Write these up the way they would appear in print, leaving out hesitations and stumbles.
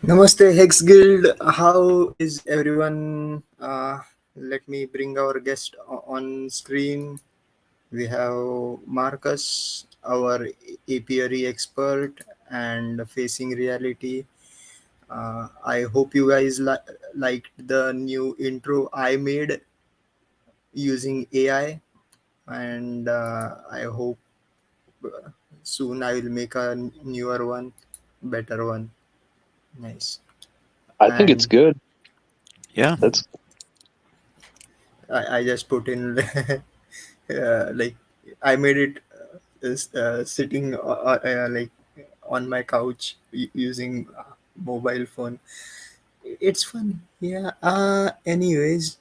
Namaste, Hex Guild. How is everyone? Let me bring our guest on screen. We have Marcus, our apiary expert and facing reality. I hope you guys liked the new intro I made using AI, and I hope soon I will make a newer one, better one. Nice. I think it's And good. Yeah. That's I just put in like I made it sitting like on my couch using mobile phone. It's fun. Yeah. Anyways,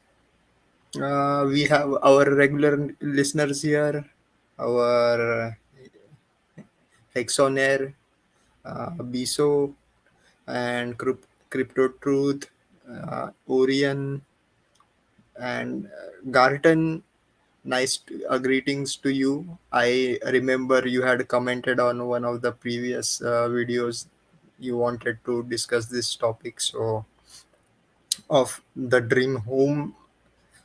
we have our regular listeners here, our Hexonair, Biso, and Crypto Truth, Orion, and Garton. Greetings to you. I remember you had commented on one of the previous videos. You wanted to discuss this topic, so of the dream home.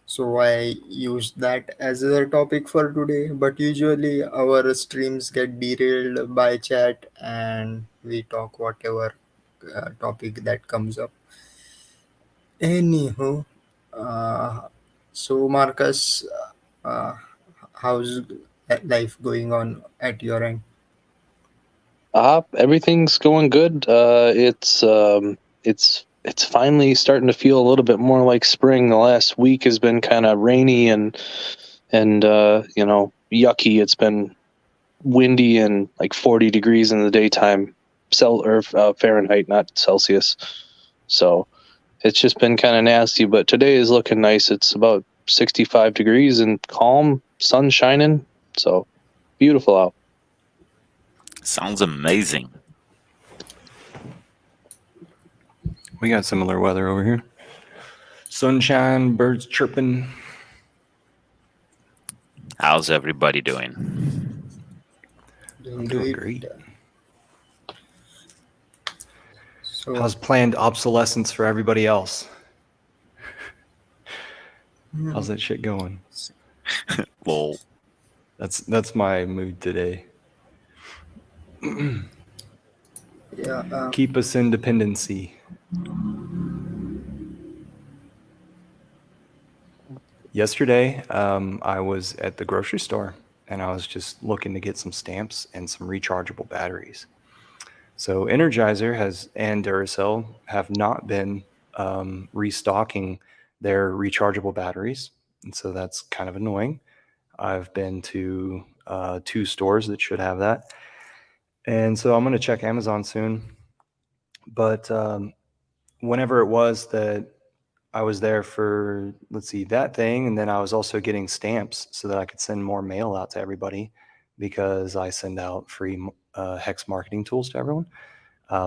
So I used that as a topic for today. But usually our streams get derailed by chat, and we talk whatever topic that comes up. Anywho, uh, so Marcus, uh, how's life going on at your end? everything's going good. It's finally starting to feel a little bit more like spring. The last week has been kind of rainy and yucky. It's been windy and like 40 degrees in the daytime, Fahrenheit, not Celsius. So it's just been kind of nasty. But today is looking nice. It's about 65 degrees and calm, sun shining. So beautiful out. Sounds amazing. We got similar weather over here. Sunshine, birds chirping. How's everybody doing? I'm doing great. So How's planned obsolescence for everybody else? How's that shit going? Well, That's my mood today. yeah, Keep us in dependency. Yesterday, I was at the grocery store and I was just looking to get some stamps and some rechargeable batteries. So Energizer and Duracell have not been restocking their rechargeable batteries, and so that's kind of annoying. I've been to 2 stores that should have that, and so I'm going to check Amazon soon. But whenever it was that I was there for, let's see, that thing, and then I was also getting stamps so that I could send more mail out to everybody because I send out free hex marketing tools to everyone.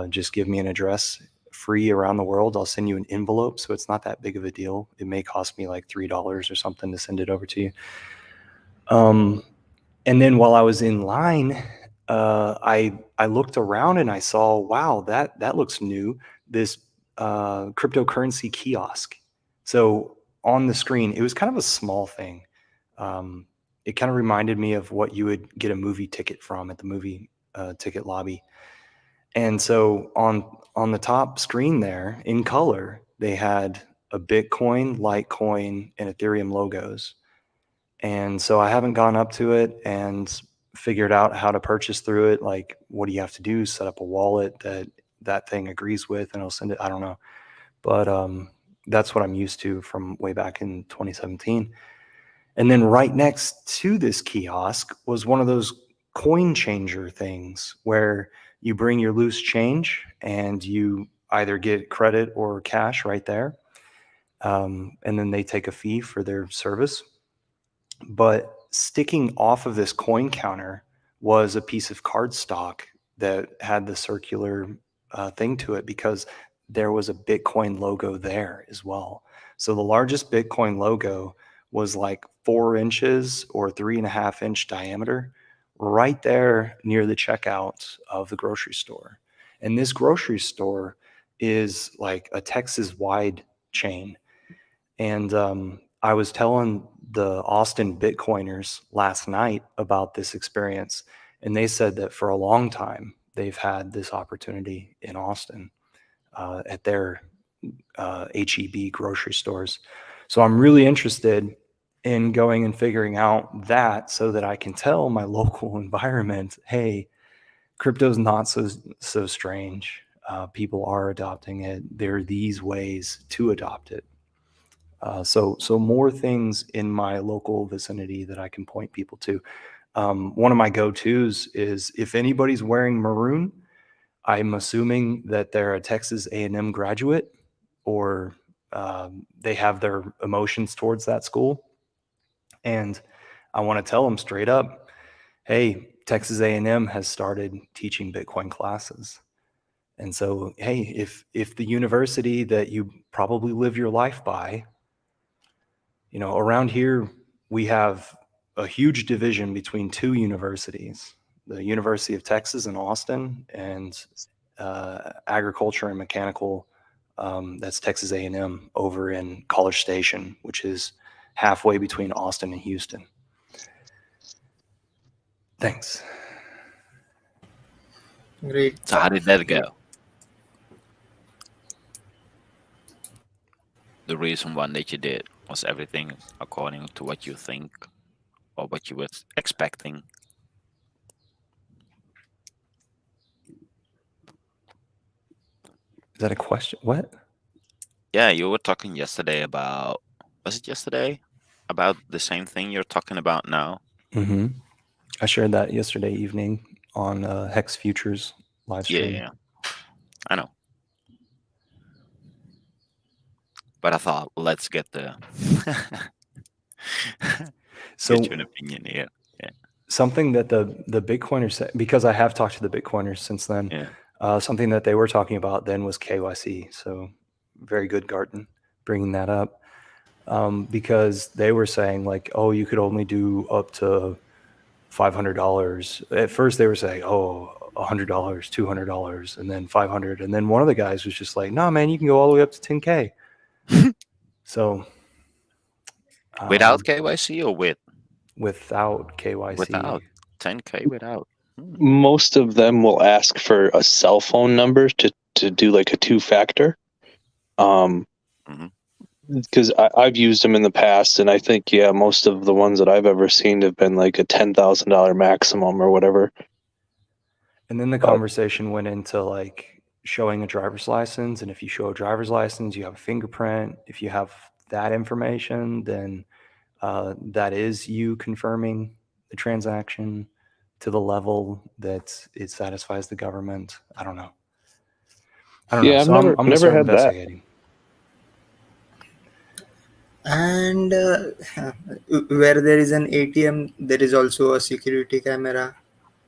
Just give me an address, free around the world. I'll send you an envelope, so it's not that big of a deal. It may cost me like $3 or something to send it over to you. And then while I was in line, I looked around and I saw, wow, that looks new. This cryptocurrency kiosk. So on the screen, it was kind of a small thing. It kind of reminded me of what you would get a movie ticket from at the movie ticket lobby. And so on the top screen there, in color, they had a Bitcoin, Litecoin, and Ethereum logos. And so I haven't gone up to it and figured out how to purchase through it. Like, what do you have to do? Set up a wallet that thing agrees with, and I'll send it. I don't know. But that's what I'm used to from way back in 2017. And then right next to this kiosk was one of those coin changer things where you bring your loose change and you either get credit or cash right there. And then they take a fee for their service. But sticking off of this coin counter was a piece of cardstock that had the circular thing to it, because there was a Bitcoin logo there as well. So the largest Bitcoin logo was like 4 inches or 3.5-inch diameter, right there near the checkout of the grocery store. And this grocery store is like a Texas-wide chain. And I was telling the Austin Bitcoiners last night about this experience, and they said that for a long time they've had this opportunity in Austin at their HEB grocery stores. So I'm really interested in going and figuring out that, so that I can tell my local environment, hey, crypto's not so strange. People are adopting it. There are these ways to adopt it. So more things in my local vicinity that I can point people to. One of my go-tos is, if anybody's wearing maroon, I'm assuming that they're a Texas A&M graduate, or they have their emotions towards that school. And I want to tell them straight up, hey, Texas A&M has started teaching Bitcoin classes. And so, hey, if the university that you probably live your life by, around here, we have a huge division between 2 universities, the University of Texas in Austin, and agriculture and mechanical, that's Texas A&M over in College Station, which is halfway between Austin and Houston. Thanks. Great. So how did that go? The reason one that you did, was everything according to what you think or what you were expecting? Is that a question? What? Yeah, you were talking yesterday about, was it yesterday? About the same thing you're talking about now? Mm-hmm. I shared that yesterday evening on Hex Futures live stream. Yeah. I know. But I thought, let's get the So get you an opinion here. something that the Bitcoiners said, because I have talked to the Bitcoiners since then, Yeah. something that they were talking about then was KYC. So very good, Garten, bringing that up, because they were saying like, oh, you could only do up to $500. At first they were saying, oh, $100, $200, and then $500. And then one of the guys was just like, no, man, you can go all the way up to 10K. So Without KYC or with? without KYC. Without. 10K without. Most of them will ask for a cell phone number to do like a 2-factor. Because I've used them in the past, and I think, yeah, most of the ones that I've ever seen have been like a $10,000 maximum or whatever. And then the conversation went into like showing a driver's license. And if you show a driver's license, you have a fingerprint. If you have that information, then that is you confirming the transaction to the level that it satisfies the government. I don't know. Yeah, So I'm gonna start investigating. And where there is an ATM, there is also a security camera.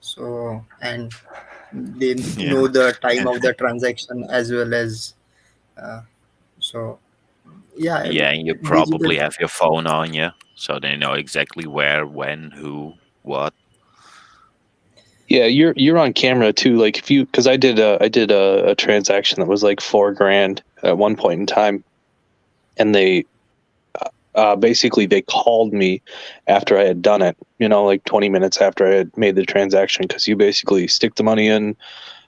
So, and they Yeah. know the time of the transaction as well as, uh, so yeah, Yeah, and you digital. probably have your phone on you, so they know exactly where, when, who, what. Yeah, you're on camera too. Like if you, because I did a transaction that was like $4,000 at one point in time, and they basically they called me after I had done it. Like 20 minutes after I had made the transaction, because you basically stick the money in.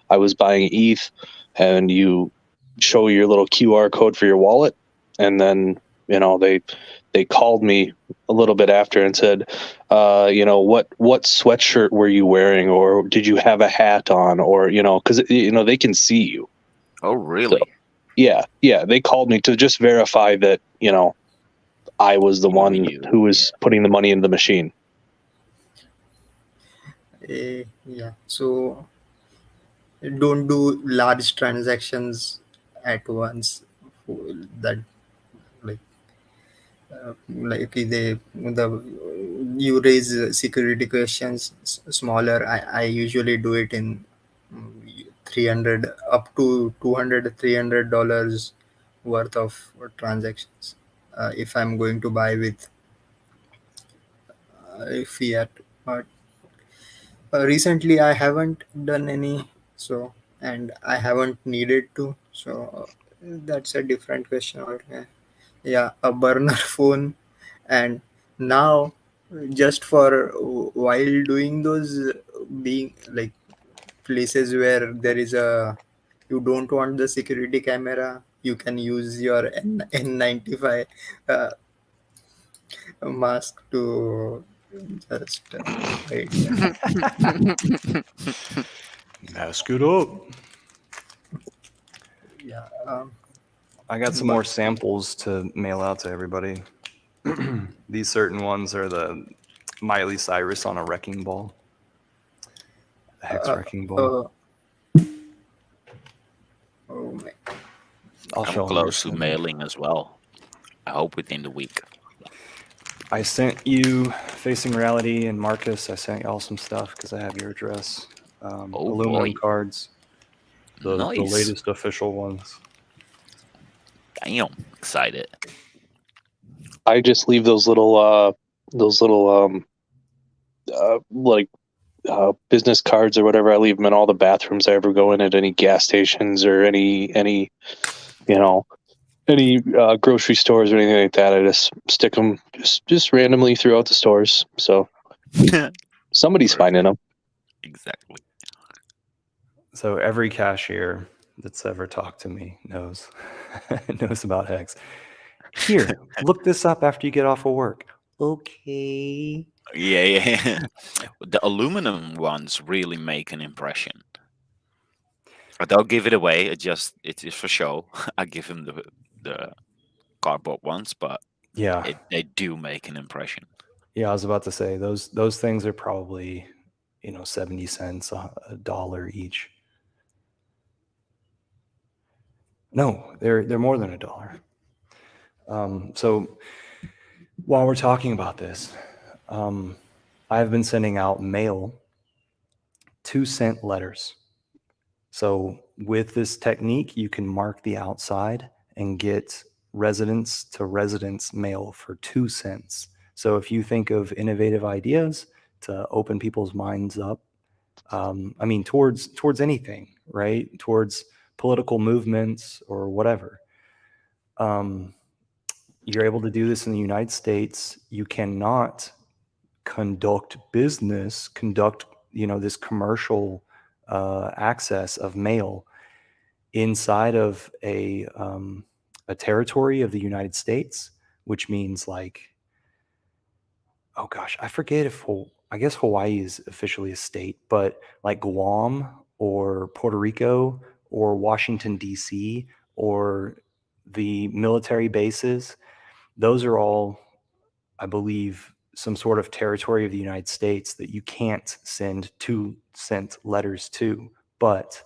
I was buying ETH, and you show your little QR code for your wallet, and then they called me a little bit after and said, what sweatshirt were you wearing, or did you have a hat on, or because they can see you. Oh, So really? yeah, they called me to just verify that I was the one You, who yeah. was putting the money into the machine. Yeah, so don't do large transactions at once. That, like, like the you raise security questions smaller. I usually do it in 300 up to 200 $300 worth of transactions, if I'm going to buy with fiat. But recently I haven't done any, so, and I haven't needed to, so that's a different question altogether. Yeah, a burner phone. And now, just for while doing those, being like places where there is a, you don't want the security camera, you can use your N95 uh, mask to just hide. Yeah. Mask it up. Yeah. I got some But more samples to mail out to everybody. These certain ones are the Miley Cyrus on a wrecking ball. The hex uh, wrecking ball. uh, oh my. I'll I'm show them close this to one. mailing as well. I hope within the week. I sent you Facing Reality and Marcus. I sent y'all some stuff because I have your address. Oh Aluminum boy, cards, the nice! latest official ones. Damn, excited. I just leave those little like business cards or whatever. I leave them in all the bathrooms I ever go in, at any gas stations or any you know any grocery stores or anything like that. I just stick them just randomly throughout the stores, so somebody's Perfect. finding them. Exactly. So every cashier that's ever talked to me knows knows about hex. Here, look this up after you get off of work. Okay. Yeah, yeah. The aluminum ones really make an impression. They'll give it away. It is for show. I give him the cardboard ones, but Yeah. they do make an impression. Yeah, I was about to say those things are probably 70 cents, a dollar each. No, they're more than a dollar. So while we're talking about this, I've been sending out mail 2-cent letters. So with this technique, you can mark the outside and get residence to residence mail for 2 cents. So if you think of innovative ideas to open people's minds up, towards anything, right? Towards political movements or whatever. You're able to do this in the United States. You cannot conduct this commercial access of mail inside of a territory of the United States, which means like, oh gosh, I forget if I guess Hawaii is officially a state, but like Guam or Puerto Rico or Washington D.C. or the military bases, those are all, I believe, some sort of territory of the United States that you can't send 2-cent letters to. But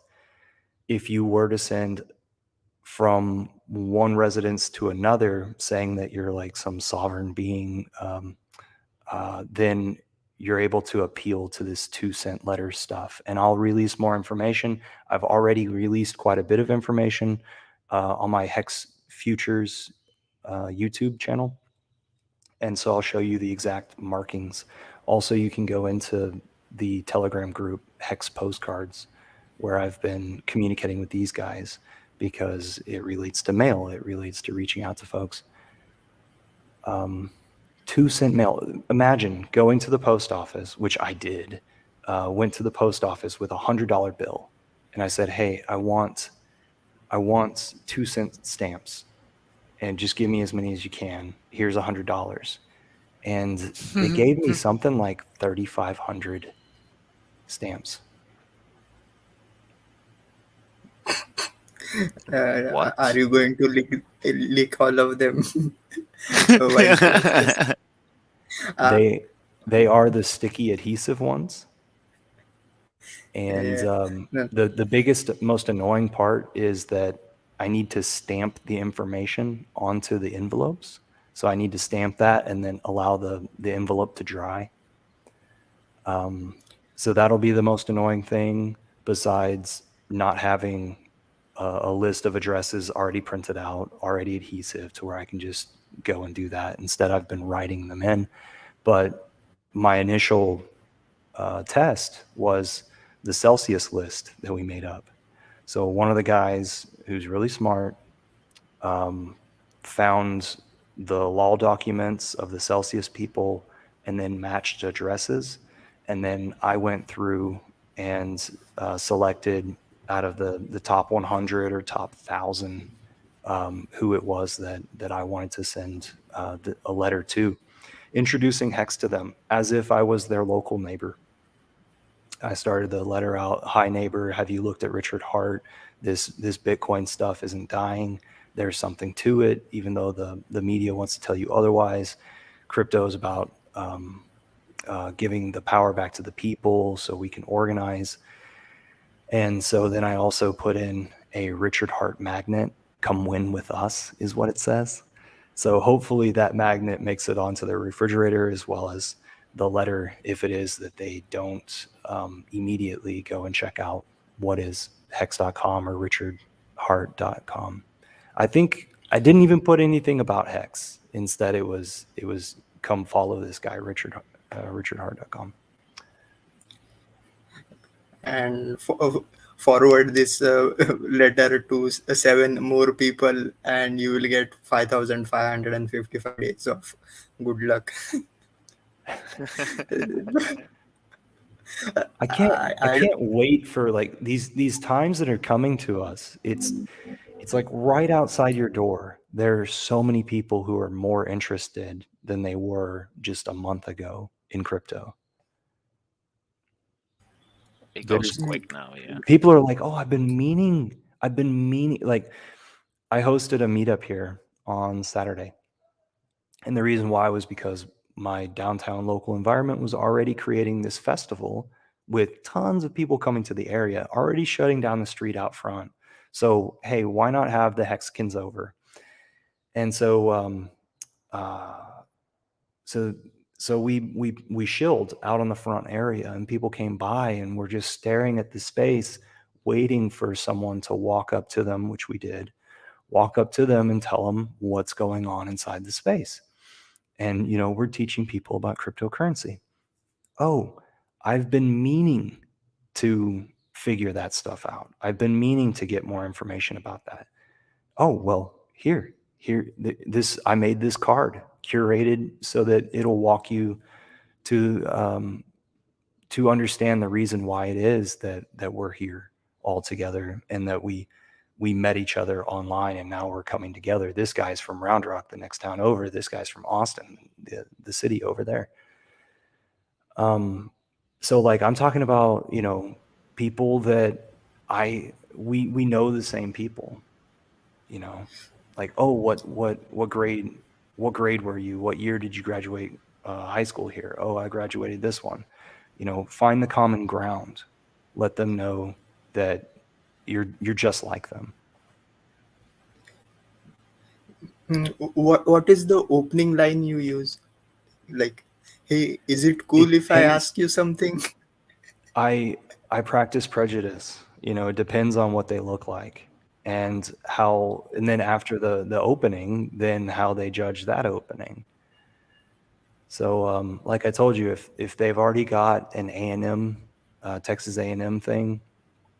if you were to send from one residence to another, saying that you're like some sovereign being, then you're able to appeal to this 2 cent letter stuff. And I'll release more information. I've already released quite a bit of information on my Hex Futures YouTube channel. And so I'll show you the exact markings. Also, you can go into the Telegram group Hex Postcards, where I've been communicating with these guys because it relates to mail. It relates to reaching out to folks. 2 cent mail. Imagine going to the post office, which I did, went to the post office with $100 bill. And I said, hey, I want 2 cent stamps and just give me as many as you can. Here's $100. And they gave me something like 3,500 stamps. What? Are you going to lick all of them while just, uh, They are the sticky adhesive ones. And no, the biggest, most annoying part is that I need to stamp the information onto the envelopes. So I need to stamp that and then allow the envelope to dry. So that'll be the most annoying thing, besides not having a list of addresses already printed out, already adhesive, to where I can just go and do that. Instead, I've been writing them in. But my initial test was the Celsius list that we made up. So one of the guys who's really smart found the law documents of the Celsius people and then matched addresses. And then I went through and selected out of the top 100 or top 1,000 who it was that I wanted to send a letter to, introducing Hex to them as if I was their local neighbor. I started the letter out, hi neighbor, have you looked at Richard Hart? This Bitcoin stuff isn't dying. There's something to it, even though the media wants to tell you otherwise. Crypto is about giving the power back to the people so we can organize. And so then I also put in a Richard Hart magnet, come win with us is what it says. So hopefully that magnet makes it onto their refrigerator, as well as the letter, if it is that they don't immediately go and check out what is hex.com or richardhart.com. I think I didn't even put anything about Hex. Instead, it was come follow this guy, richardhart.com. and forward this letter to 7 more people, and you will get 5,555 days of good luck. I can't wait for like these times that are coming to us. It's like right outside your door. There are so many people who are more interested than they were just a month ago in crypto. It goes There's quick now, yeah. people are like, oh, I've been meaning. Like, I hosted a meetup here on Saturday. And the reason why was because my downtown local environment was already creating this festival with tons of people coming to the area, already shutting down the street out front. So, hey, why not have the Hexicans over? And so, so we shilled out on the front area, and people came by and were just staring at the space, waiting for someone to walk up to them, which we did, walk up to them and tell them what's going on inside the space. And, we're teaching people about cryptocurrency. Oh, I've been meaning to figure that stuff out. I've been meaning to get more information about that. Oh, well, here, I made this card curated so that it'll walk you to understand the reason why it is that we're here all together, and that we met each other online, and now we're coming together. This guy's from Round Rock, the next town over. This guy's from Austin, the city over there. So like I'm talking about, people that we know the same people, like, oh, what grade were you? What year did you graduate high school here? Oh, I graduated this one. Find the common ground. Let them know that you're just like them. What is the opening line you use? Like, Hey, is it cool if I Hey, ask you something? I practice prejudice. It depends on what they look like and how, and then after the opening, then how they judge that opening. So, like I told you, if they've already got an A&M, Texas A&M thing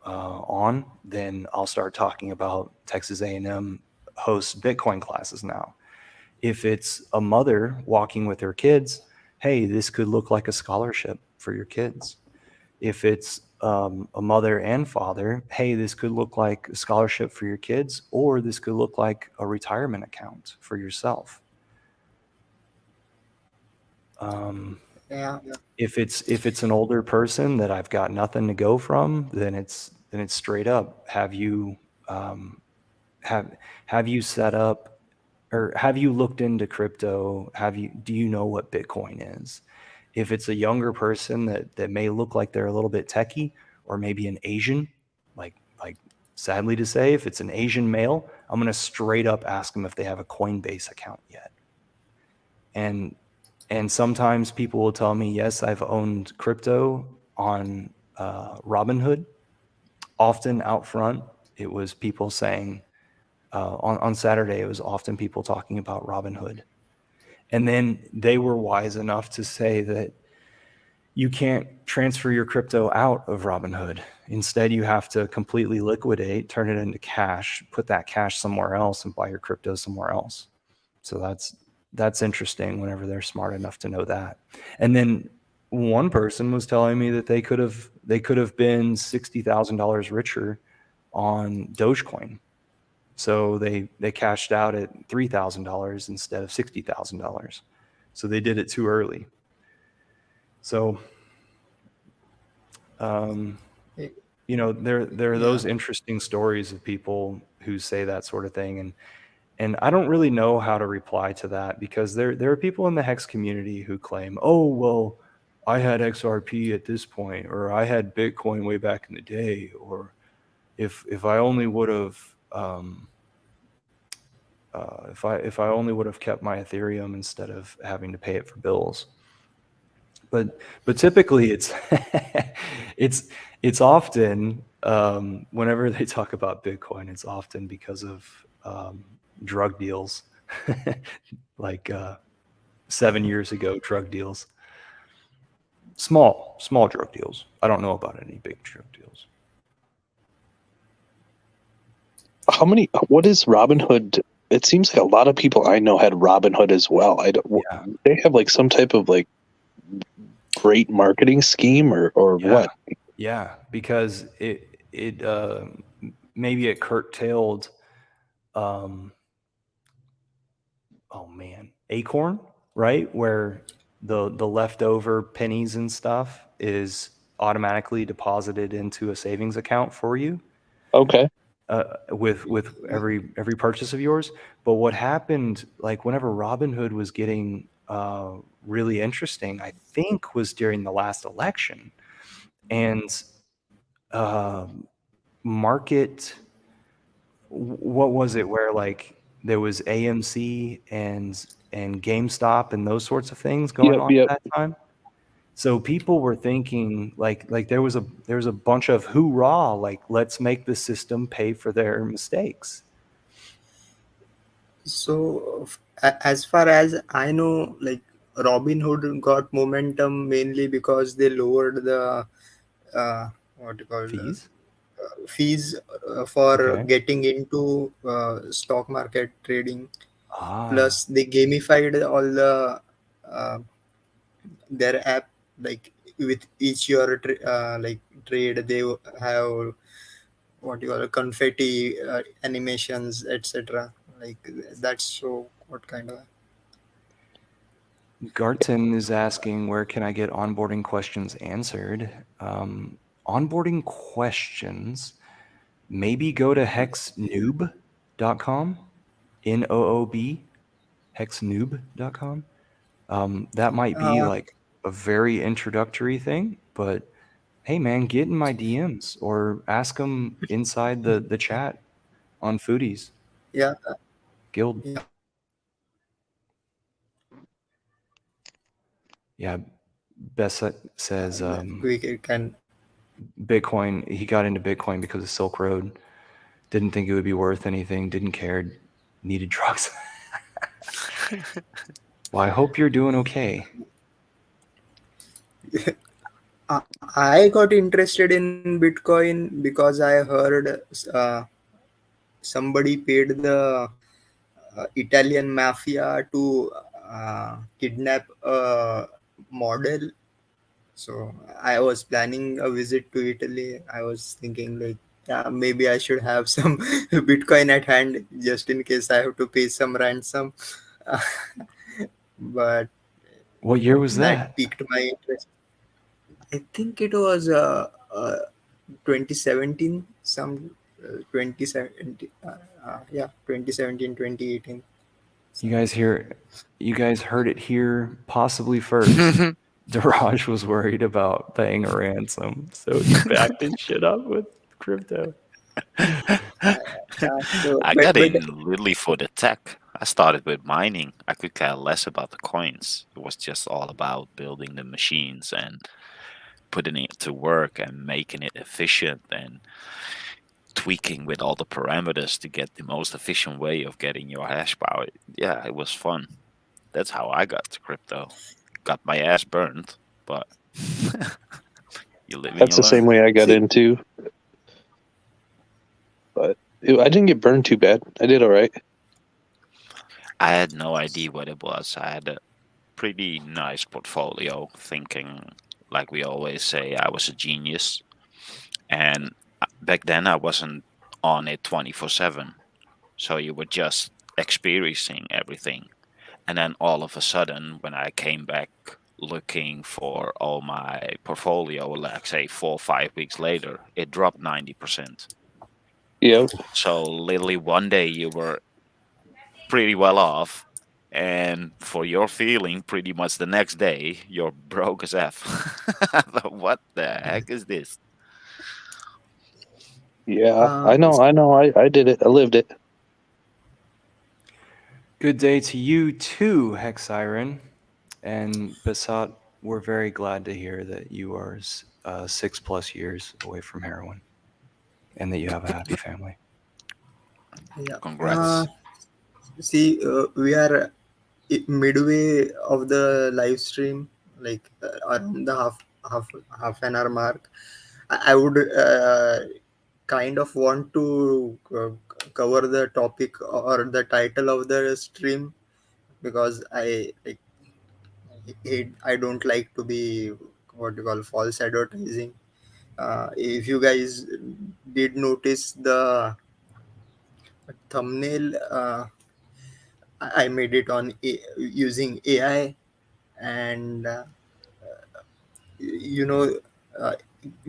on, then I'll start talking about Texas A&M hosts Bitcoin classes now. If it's a mother walking with her kids, hey, this could look like a scholarship for your kids. If it's a mother and father, hey, this could look like a scholarship for your kids, or this could look like a retirement account for yourself. Yeah. If it's an older person that I've got nothing to go from, then it's straight up. Have you have you set up, or have you looked into crypto? Do you know what Bitcoin is? If it's a younger person that may look like they're a little bit techie, or maybe an Asian, like sadly to say, if it's an Asian male, I'm going to straight up ask them if they have a Coinbase account yet. And sometimes people will tell me, yes, I've owned crypto on Robinhood. Often out front, it was people saying, on Saturday, it was often people talking about Robinhood. And then they were wise enough to say that you can't transfer your crypto out of Robinhood. Instead, you have to completely liquidate, turn it into cash, put that cash somewhere else, and buy your crypto somewhere else. So that's interesting whenever they're smart enough to know that. And then one person was telling me that they could have been $60,000 richer on Dogecoin. So they cashed out at $3,000 instead of $60,000. So they did it too early. So there are those interesting stories of people who say that sort of thing, and I don't really know how to reply to that, because there are people in the Hex community who claim, oh, well, I had XRP at this point, or I had Bitcoin way back in the day, or if I only would have if I only would have kept my Ethereum instead of having to pay it for bills. But typically it's it's often whenever they talk about Bitcoin, it's often because of drug deals, like 7 years ago, drug deals, small drug deals. I don't know about any big drug deals. What is Robinhood? It seems like a lot of people I know had Robinhood as well. Yeah. They have like some type of like great marketing scheme or what? Yeah, because it maybe it curtailed Acorn, right? Where the leftover pennies and stuff is automatically deposited into a savings account for you. Okay. With every purchase of yours. But what happened, like whenever Robinhood was getting really interesting, I think was during the last election, and market, what was it, where like there was AMC and GameStop and those sorts of things going on at that time. So people were thinking like there was a bunch of hoorah, like let's make the system pay for their mistakes. So, as far as I know, like Robinhood got momentum mainly because they lowered the what you call fees for Okay. getting into stock market trading. Ah, Plus, they gamified all the uh, their app, like with each your like trade they have what you call confetti animations, etc. Like that's so what kind of. Garton is asking, where can I get onboarding questions answered? Onboarding questions, maybe go to hexnoob.com, NOOB, hexnoob.com. That might be like a very introductory thing, but hey man, get in my DMs or ask them inside the chat on Foodies Yeah, Guild. yeah. Yeah, Bess says we can. Bitcoin. He got into Bitcoin because of Silk Road. Didn't think it would be worth anything. Didn't care. Needed drugs. Well, I hope you're doing okay. I got interested in Bitcoin because I heard uh, somebody paid the Italian mafia to kidnap a model. So I was planning a visit to Italy. I was thinking like, yeah, maybe I should have some Bitcoin at hand just in case I have to pay some ransom. But What year was that that? piqued my interest. I think it was 2017, some 2017, yeah, 2017, 2018. You guys hear? You guys heard it here, possibly first. Daraj was worried about paying a ransom, so he backed his shit up with crypto. So, I but got in literally for the tech. I started with mining. I could care less about the coins. It was just all about building the machines and putting it to work and making it efficient and tweaking with all the parameters to get the most efficient way of getting your hash power. Yeah, it was fun. That's how I got to crypto. Got my ass burned, but you live and That's you the learn. same way I got see, into, but I didn't get burned too bad. I did all right. I had no idea what it was. I had a pretty nice portfolio, thinking, like we always say, I was a genius. And back then, I wasn't on it 24/7. So you were just experiencing everything. And then all of a sudden, when I came back looking for all my portfolio, like say 4 or 5 weeks later, it dropped 90%. Yeah, So literally one day you were pretty well off. And for your feeling, pretty much the next day, you're broke as F. I thought, what the heck is this? yeah. uh, I know. I know. I did it. I lived it. Good day to you too, Hex Siren. And Basat, we're very glad to hear that you are 6+ years away from heroin and that you have a happy family. yeah. Congrats. See, we are midway of the live stream, like around the half an hour mark. I would kind of want to cover the topic or the title of the stream because I don't like to be what you call false advertising. If you guys did notice the thumbnail, I made it on using AI, and you know, uh,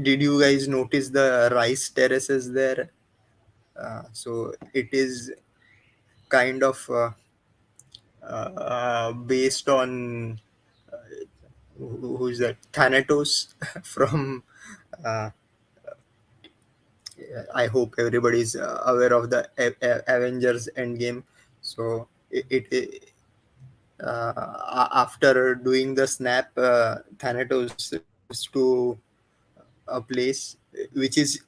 did you guys notice the rice terraces there? So it is kind of based on who's that? Thanatos from. Uh, I hope everybody's aware of the Avengers Endgame. So after doing the snap, Thanatos goes to a place which is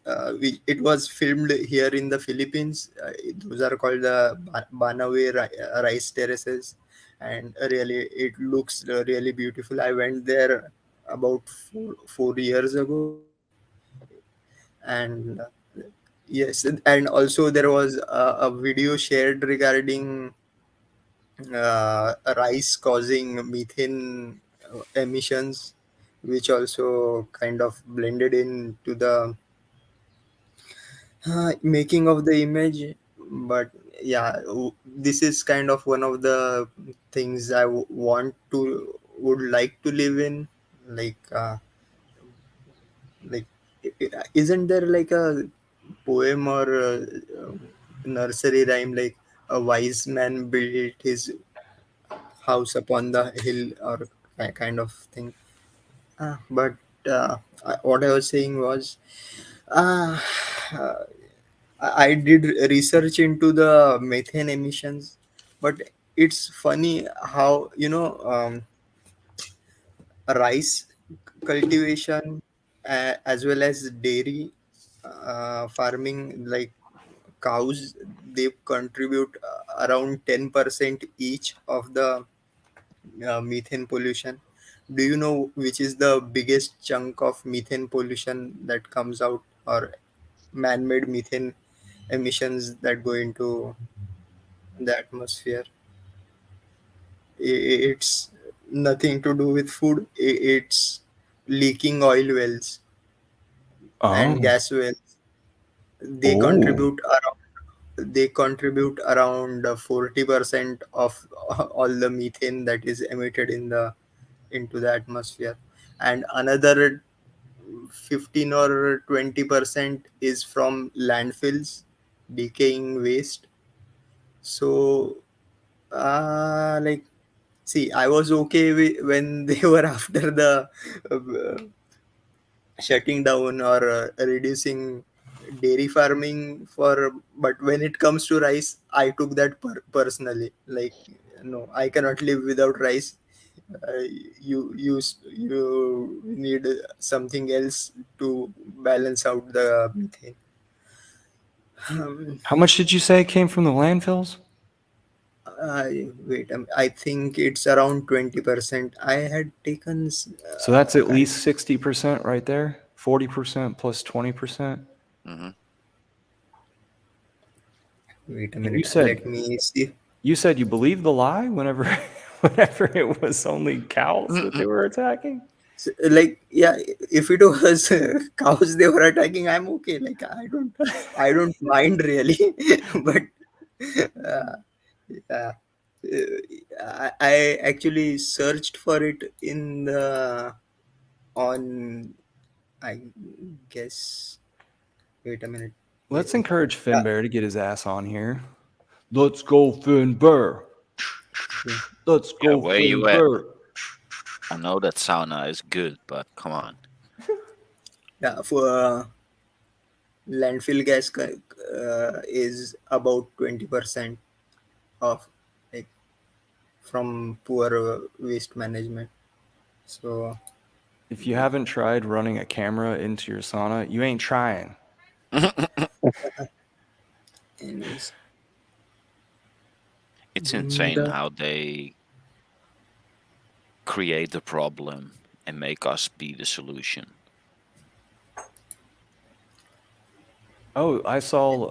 it was filmed here in the Philippines. Those are called the Banawe rice terraces, and really it looks really beautiful. I went there about 4 years ago, and yes, and also there was a video shared regarding rice causing methane emissions, which also kind of blended into the making of the image. But yeah, this is kind of one of the things I would like to live in, like like isn't there like a poem or nursery rhyme like a wise man built his house upon the hill or kind of thing. But what I was saying was, uh, uh, I did research into the methane emissions, but it's funny how rice cultivation, as well as dairy farming, like cows, they contribute around 10% each of the methane pollution. Do you know which is the biggest chunk of methane pollution that comes out, or man-made methane emissions that go into the atmosphere? It's nothing to do with food. It's leaking oil wells and Oh, gas wells. They oh, contribute around 40% of all the methane that is emitted into the atmosphere, and another 15 or 20% is from landfills, decaying waste. So like, see, I was okay when they were after the uh, shutting down or reducing dairy farming for, but when it comes to rice, I took that personally, like, no, I cannot live without rice. uh, you need something else to balance out the methane. um, how much did you say came from the landfills? Wait, I think it's around 20%. I had taken So that's at I, least 60% right there. 40% plus 20%. Hmm. wait a And you minute, let said me see. you said you believed the lie whenever whenever it was only cows that they were attacking. Like, yeah, if it was cows they were attacking, I'm okay, like, I don't mind really. But uh, yeah, I actually searched for it in the on, I guess, wait a minute. Let's Eh, encourage uh, Finbear to get his ass on here. Let's go, Finbear. yeah, Let's Yeah, go, where you at? Finbear. I know that sauna is good, but come on. yeah, for landfill gas is about 20% of, like, from poor waste management. So, If you haven't tried running a camera into your sauna, you ain't trying. anyways, It's insane the how they create the problem and make us be the solution. Oh, I saw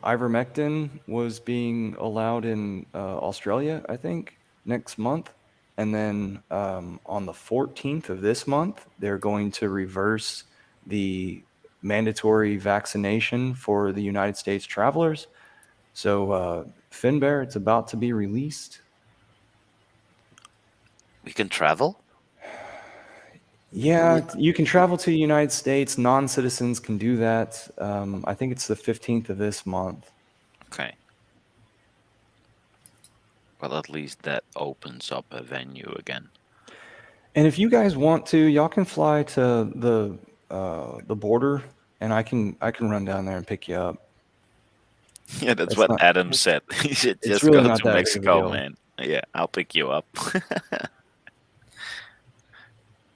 ivermectin was being allowed in Australia, I think, next month. And then on the 14th of this month, they're going to reverse the mandatory vaccination for the United States travelers. So, Finbear, it's about to be released. We can travel? yeah, Yeah, you can travel to the United States. Non-citizens can do that. I think it's the 15th of this month. Okay. Well, at least that opens up a venue again. And if you guys want to, y'all can fly to the border, and I can run down there and pick you up. Yeah, that's It's what not. Adam said. You should It's just really go not to that big of a Mexico, deal. man. Yeah, I'll pick you up.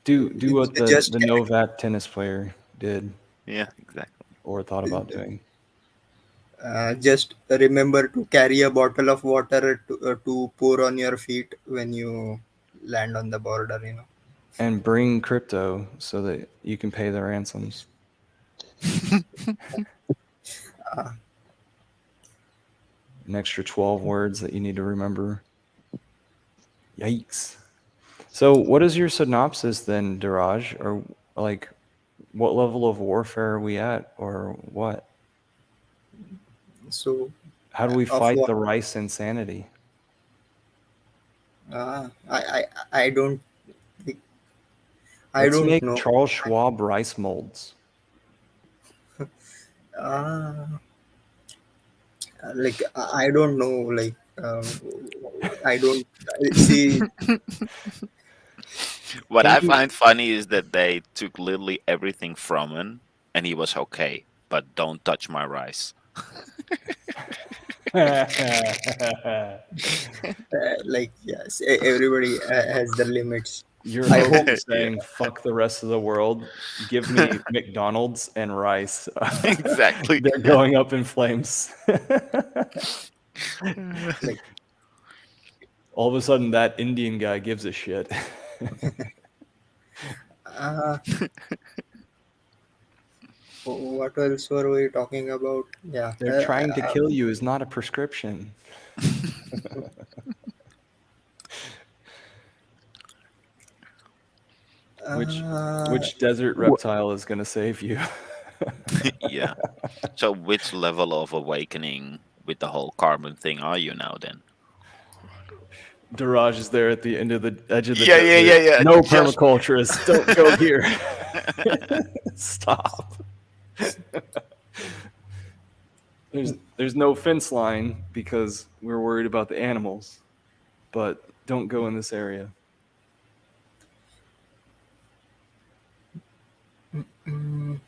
Do what the just the Novak tennis player did Yeah, exactly. or thought about doing, just remember to carry a bottle of water to pour on your feet when you land on the border, and bring crypto so that you can pay the ransoms. uh, An extra 12 words that you need to remember. Yikes. So, what is your synopsis then, Daraj? Or like, what level of warfare are we at, or what? so How do we of fight what, the rice insanity? I don't think, I Let's don't make know. Charles Schwab rice molds. uh, like, I don't know, like, I don't see. What I Can't you? find funny is that they took literally everything from him and he was okay, but don't touch my rice. Like, yes, everybody has their limits. You're I hope. mostly Yeah, saying fuck the rest of the world. Give me McDonald's and rice. exactly. They're going up in flames. Like, All of a sudden, that Indian guy gives a shit. uh, what else were we talking about? Yeah. They're trying to kill you is not a prescription. Which uh, which desert Wh- reptile is going to save you? Yeah. So, which level of awakening with the whole carbon thing are you now then? Daraj is there at the end of the edge of the Yeah, yeah, desert. yeah, yeah. No Just permaculturists. Don't go here. Stop. There's no fence line because we're worried about the animals. But don't go in this area. mm,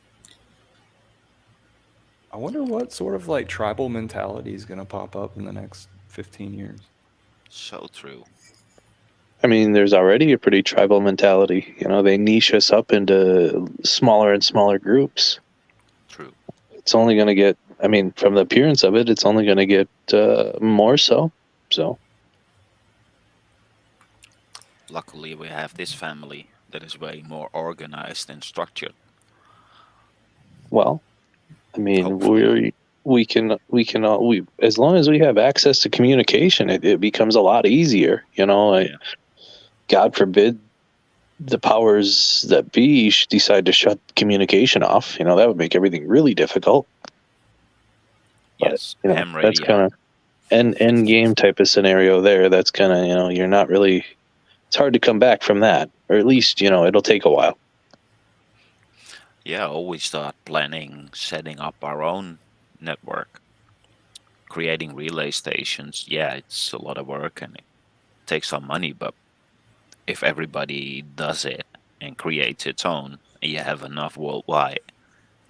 I wonder what sort of like tribal mentality is going to pop up in the next 15 years. so true. I mean, there's already a pretty tribal mentality. You know, they niche us up into smaller and smaller groups. True. It's only going to get, I mean, from the appearance of it, it's only going to get more so. So, Luckily, we have this family that is way more organized and structured. well, I mean, Hopefully. we as long as we have access to communication, it becomes a lot easier. You know, like, Yeah. God forbid the powers that be decide to shut communication off. You know, that would make everything really difficult. But, Yes. you know, Ham that's radio. kind of end game type of scenario there. That's kind of, you know, you're not really, it's hard to come back from that, or at least, you know, it'll take a while. Yeah. Always start planning, setting up our own network, creating relay stations. Yeah, it's a lot of work and it takes some money, but if everybody does it and creates its own, and you have enough worldwide,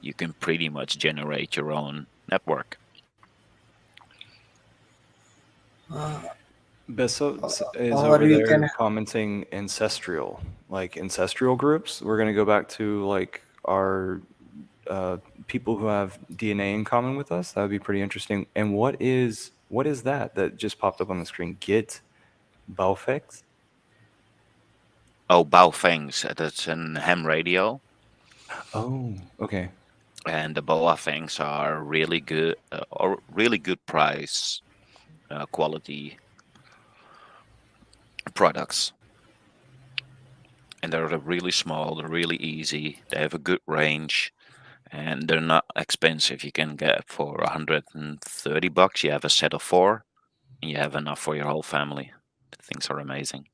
you can pretty much generate your own network. uh, Beso is or over we there can. commenting ancestral, like ancestral groups. We're going to go back to like our uh, people who have DNA in common with us. That would be pretty interesting. And what is that just popped up on the screen? Git Baufex? Oh, Baofangs, that's an ham radio, Oh, okay. and the Baofangs are really good, or really good price, quality products. And they're really small, they're really easy, they have a good range, and they're not expensive. You can get for $130. You have a set of four, and you have enough for your whole family. The things are amazing.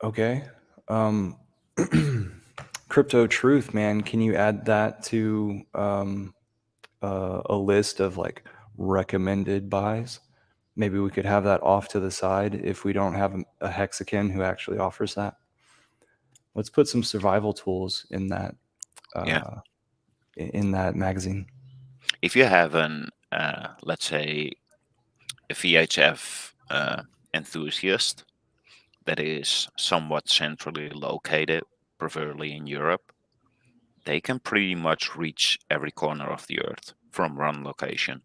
Okay. Um, Crypto Truth, man, can you add that to a list of like recommended buys? Maybe we could have that off to the side if we don't have a hexagon who actually offers that. Let's put some survival tools in that Yeah. magazine. If you have let's say, a VHF enthusiast that is somewhat centrally located, preferably in Europe, they can pretty much reach every corner of the Earth from one location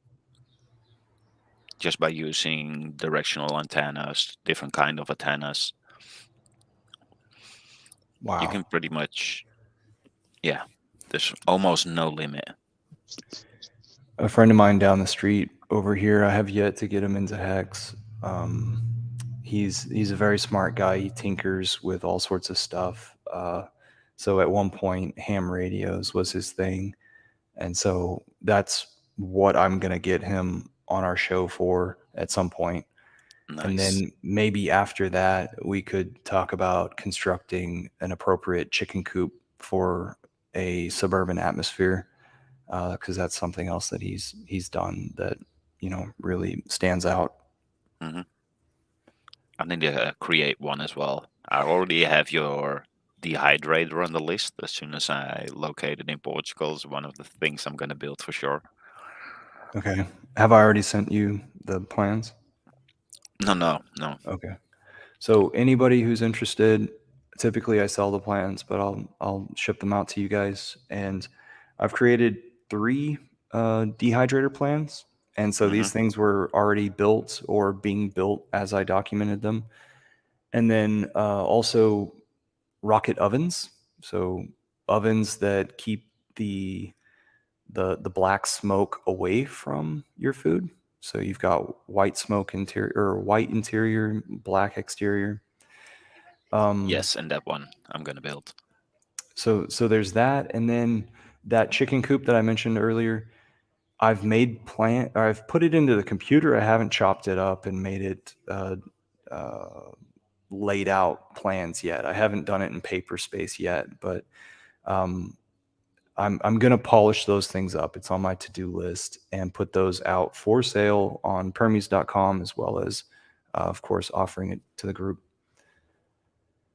just by using directional antennas, different kind of antennas. You Wow. can pretty much, yeah, there's almost no limit. A friend of mine down the street over here, I have yet to get him into hex. He's a very smart guy. He tinkers with all sorts of stuff. So at one point, ham radios was his thing, and so that's what I'm gonna get him on our show for at some point. And Nice. then maybe after that, we could talk about constructing an appropriate chicken coop for a suburban atmosphere, because that's something else that he's done that really stands out. hmm I need to create one as well. I already have your dehydrator on the list. As soon as I locate it in Portugal, is one of the things I'm going to build for sure. Okay. Have I already sent you the plans? No, no, no. Okay. So anybody who's interested, typically I sell the plants, but I'll ship them out to you guys. And I've created 3 dehydrator plans, and so Hmm. these things were already built or being built as I documented them. And then also rocket ovens, so ovens that keep the black smoke away from your food. So you've got white smoke interior or white interior, black exterior. Yes, and that one I'm gonna build. So there's that, and then that chicken coop that I mentioned earlier. I've put it into the computer. I haven't chopped it up and made it uh, laid out plans yet. I haven't done it in paper space yet, but um, I'm gonna polish those things up. It's on my to-do list and put those out for sale on Permies.com, as well as, of course, offering it to the group.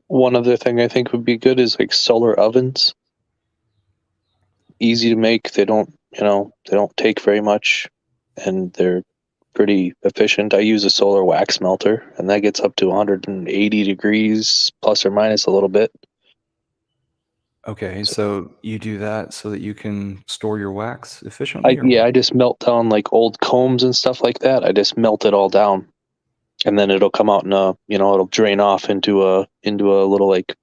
One other thing I think would be good is like solar ovens. Easy to make. They don't, they don't take very much, and they're pretty efficient. I use a solar wax melter, and that gets up to 180 degrees plus or minus a little bit. Okay, So so you do that so that you can store your wax efficiently, or what? I just melt down like old combs and stuff like that. I just melt it all down, and then it'll come out in a, it'll drain off into a little like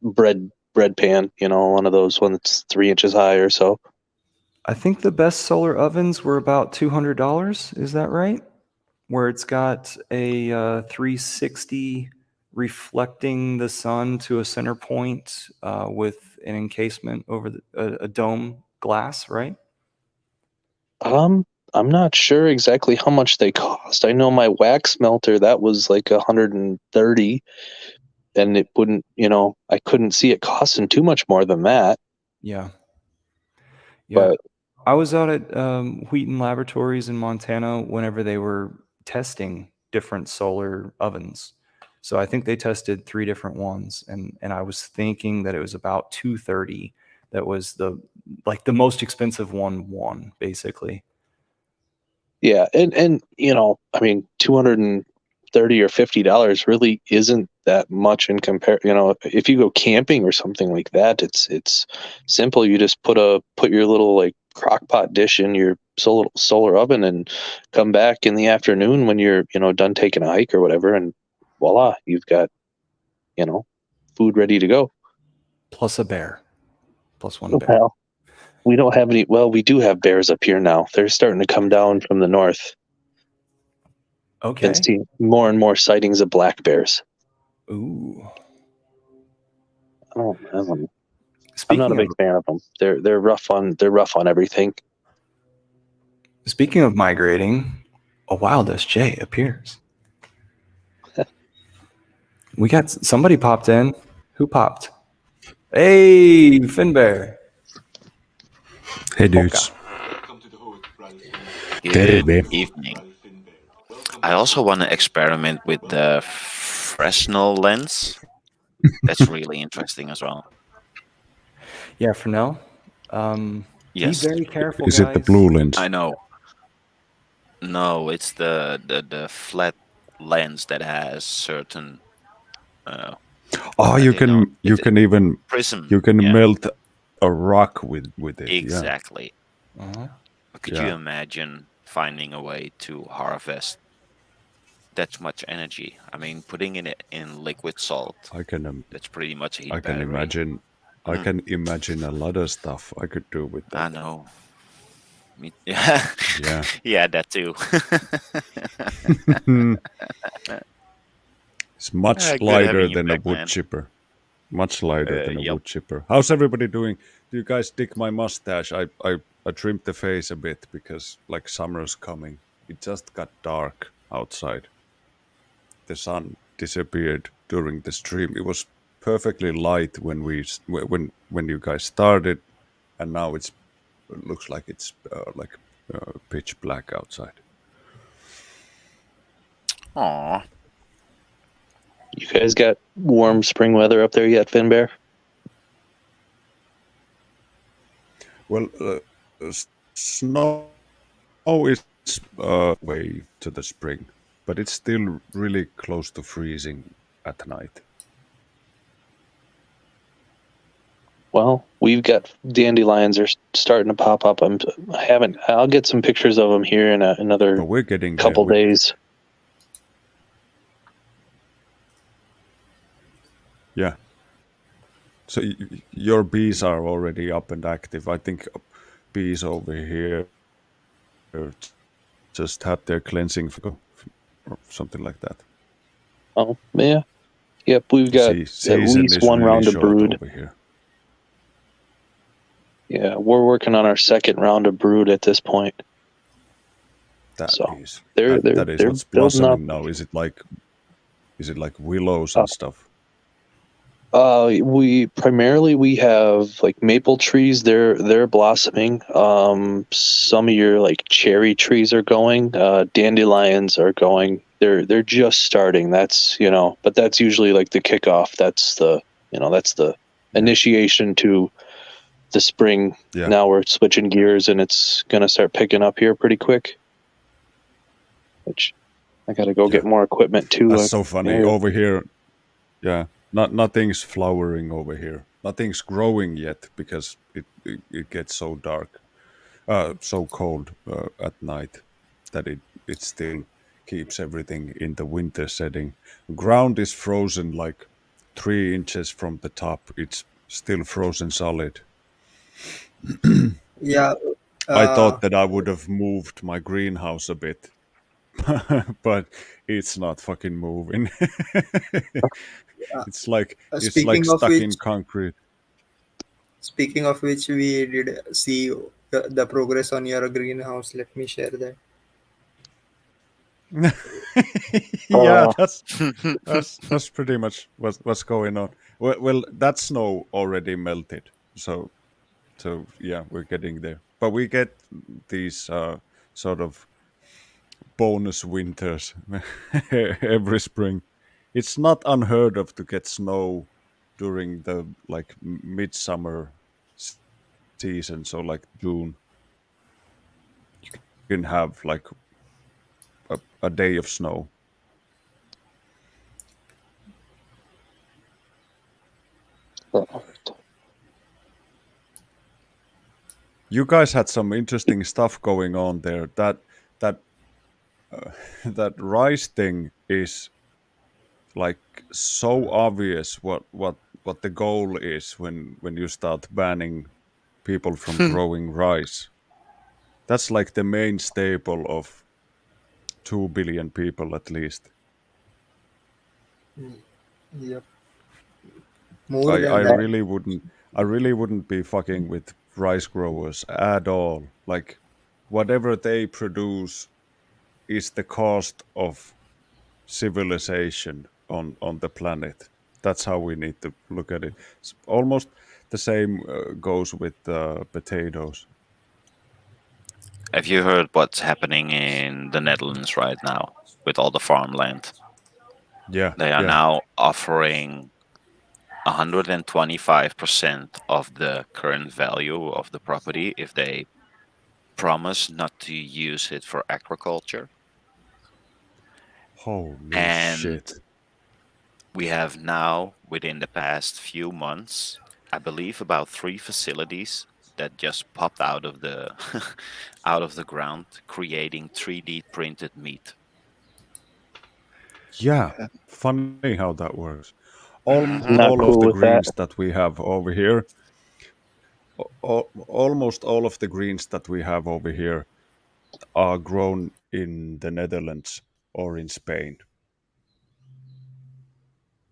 bread pan, one of those one that's 3 inches high or so. I think the best solar ovens were about $200. Is that right? Where it's got a 360 reflecting the sun to a center point with an encasement over a dome glass, right? I'm not sure exactly how much they cost. I know my wax melter, that was like 130, and it wouldn't, I couldn't see it costing too much more than that. Yeah. Yeah. But I was out at Wheaton Laboratories in Montana whenever they were testing different solar ovens. So I think they tested 3 different ones, and I was thinking that it was about 230. That was the most expensive one won, basically. yeah, and I mean, $230 or $50 really isn't that much in compare. If you go camping or something like that, it's simple. You just put your little like crock pot dish in your solar oven and come back in the afternoon when you're done taking a hike or whatever, and voila, you've got food ready to go. Plus a bear. Plus one bear. Well, we don't have any. Well, we do have bears up here now. They're starting to come down from the north. Okay. Been seeing more and more sightings of black bears. Ooh. Oh, I'm not a Speaking big of fan of them. They're rough on everything. speaking of migrating, a wild SJ appears. We got somebody popped in. Who popped? Hey, Finbear. Hey dudes. Good Terve. evening. I also want to experiment with the Fresnel lens. That's really interesting as well. Yeah, Fresnel. Be Yes, very careful, Is it the guys. blue lens? I know. No, it's the flat lens that has certain. Oh, I you don't know. can even Prism. Yeah, melt a rock with it. exactly. Uh-huh. Could you imagine finding a way to harvest that much energy? I mean, putting it in liquid salt. I can That's pretty much a heat I can battery. imagine I can imagine a lot of stuff I could do with I that. know. Yeah, Yeah. yeah, that too. It's much Good lighter having you than a back, wood man. chipper. Much lighter than a Yep. wood chipper. How's everybody doing? Do you guys dig my mustache? I trimmed the face a bit because like summer's coming. It just got dark outside. The sun disappeared during the stream. It was perfectly light when you guys started, and now it looks like it's pitch black outside. Aw. You guys got warm spring weather up there yet, Finbear? Well, snow is way to the spring, but it's still really close to freezing at night. Well, we've got dandelions are starting to pop up. I'll get some pictures of them here in another But we're getting there. couple days. Yeah. So your bees are already up and active. I think bees over here just had their cleansing or something like that. Oh, yeah. Yep, we've got at Season least is one really round of short brood. over here. Yeah, we're working on our second round of brood at this point. That So is they're what's building up. blossoming now. Is it like willows and stuff? We have like maple trees. They're blossoming. Some of your like cherry trees are going. Dandelions are going. They're just starting. That's but that's usually like the kickoff. That's the initiation to the spring. Yeah. Now we're switching gears and it's gonna start picking up here pretty quick. Which I gotta go get more equipment too. That's so funny. Over here, yeah, nothing's flowering over here. Nothing's growing yet because it gets so dark, so cold at night that it still keeps everything in the winter setting. Ground is frozen like 3 inches from the top. It's still frozen solid. Yeah. I Uh, thought that I would have moved my greenhouse a bit, but it's not fucking moving. uh, It's like speaking of stuck which, in concrete. we did see the progress on your greenhouse. Let me share that. Yeah, that's pretty much what's going on. Well, that snow already melted, so yeah, we're getting there. But we get these sort of bonus winters every spring. It's not unheard of to get snow during the like midsummer season, so like June. You can have like a day of snow. You guys had some interesting stuff going on there. That that rice thing is like so obvious what the goal is when you start banning people from growing rice. That's like the main staple of 2 billion people at least. Yep. More I than that. really wouldn't be fucking with rice growers at all. Like whatever they produce is the cost of civilization on the planet. That's how we need to look at it. It's almost the same goes with potatoes. Have you heard what's happening in the Netherlands right now with all the farmland? Yeah, They are yeah. now offering 125% of the current value of the property if they promise not to use it for agriculture. Holy And shit. we have now, within the past few months, I believe about 3 facilities that just popped out of the out of the ground, creating 3D printed meat. Yeah, funny how that works. Hmm. Not All of cool the with that. greens that we have over here, almost all of the greens that we have over here are grown in the Netherlands or in Spain.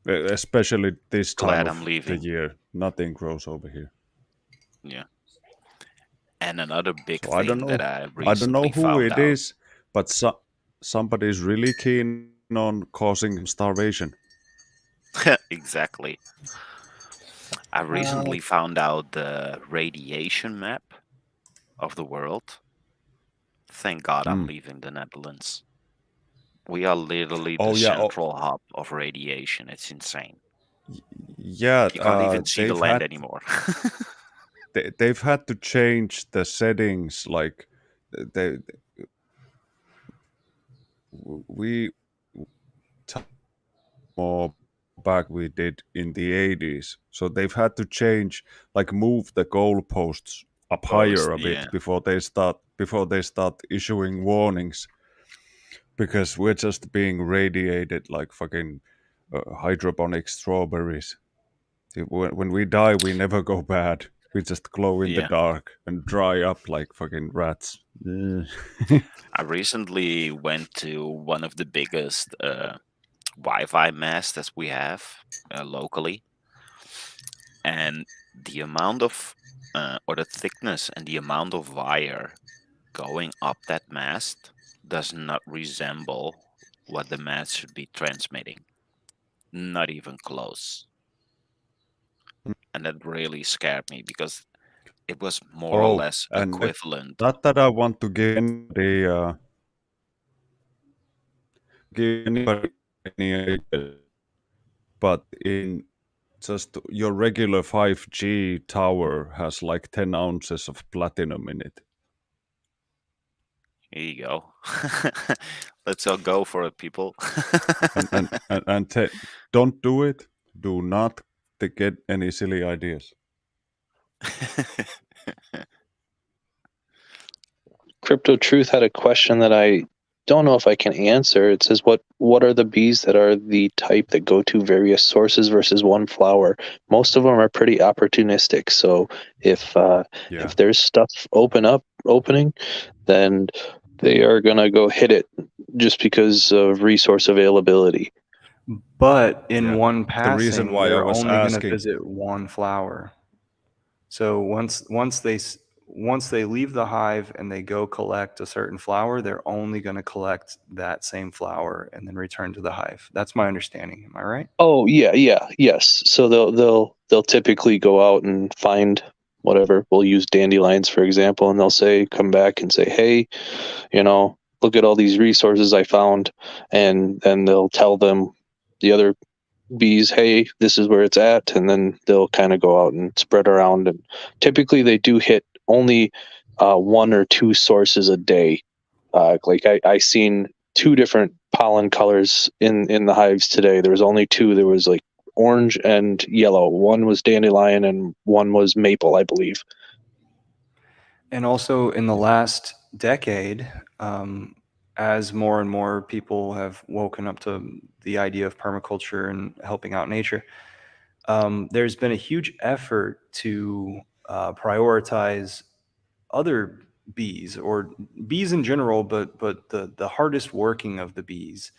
Especially this time Glad I'm of the leaving. year, nothing grows over here. Yeah. And another big So I don't thing that know. I I don't know recently who found it out. is, but somebody's really keen on causing starvation. Exactly. I Uh, recently found out the radiation map of the world. Thank God I'm Mm. leaving the Netherlands. We are literally the Oh yeah, central hub of radiation. It's insane. yeah. You can't even see the They've land had anymore. they've had to change the settings. Like they we more back we did in the 80s. So they've had to change, like move the goalposts up Post, higher a bit yeah, before they start issuing warnings, because we're just being radiated like fucking hydroponic strawberries. When we die, we never go bad. We just glow in the yeah. dark and dry up like fucking rats. Ugh. I recently went to one of the biggest Wi-Fi masts that we have locally, and the amount of or the thickness and the amount of wire going up that mast does not resemble what the mast should be transmitting. Not even close. And that really scared me because it was more or Oh, less and equivalent. not that I want to give anybody any ideas, but in just your regular 5G tower has like 10 ounces of platinum in it. Here you go. Let's all go for it, people. And don't do it. Do not to get any silly ideas. Crypto Truth had a question that I don't know if I can answer. It says, what are the bees that are the type that go to various sources versus one flower? Most of them are pretty opportunistic. So if Yeah. there's stuff opening, then they are gonna go hit it just because of resource availability. But in Yeah. one The reason passing, why I they're was only going to asking, visit one flower. So once they leave the hive and they go collect a certain flower, they're only going to collect that same flower and then return to the hive. That's my understanding. Am I right? Oh yes. So they'll typically go out and find whatever. We'll use dandelions for example, and they'll come back and say, hey, look at all these resources I found, and then they'll tell them, the other bees, hey, this is where it's at, and then they'll kind of go out and spread around. And typically they do hit only one or two sources a day. Like I seen two different pollen colors in the hives today. There was only two. There was like orange and yellow. One was dandelion and one was maple, I believe. And also in the last decade, as more and more people have woken up to the idea of permaculture and helping out nature, there's been a huge effort to prioritize other bees or bees in general, but the hardest working of the bees.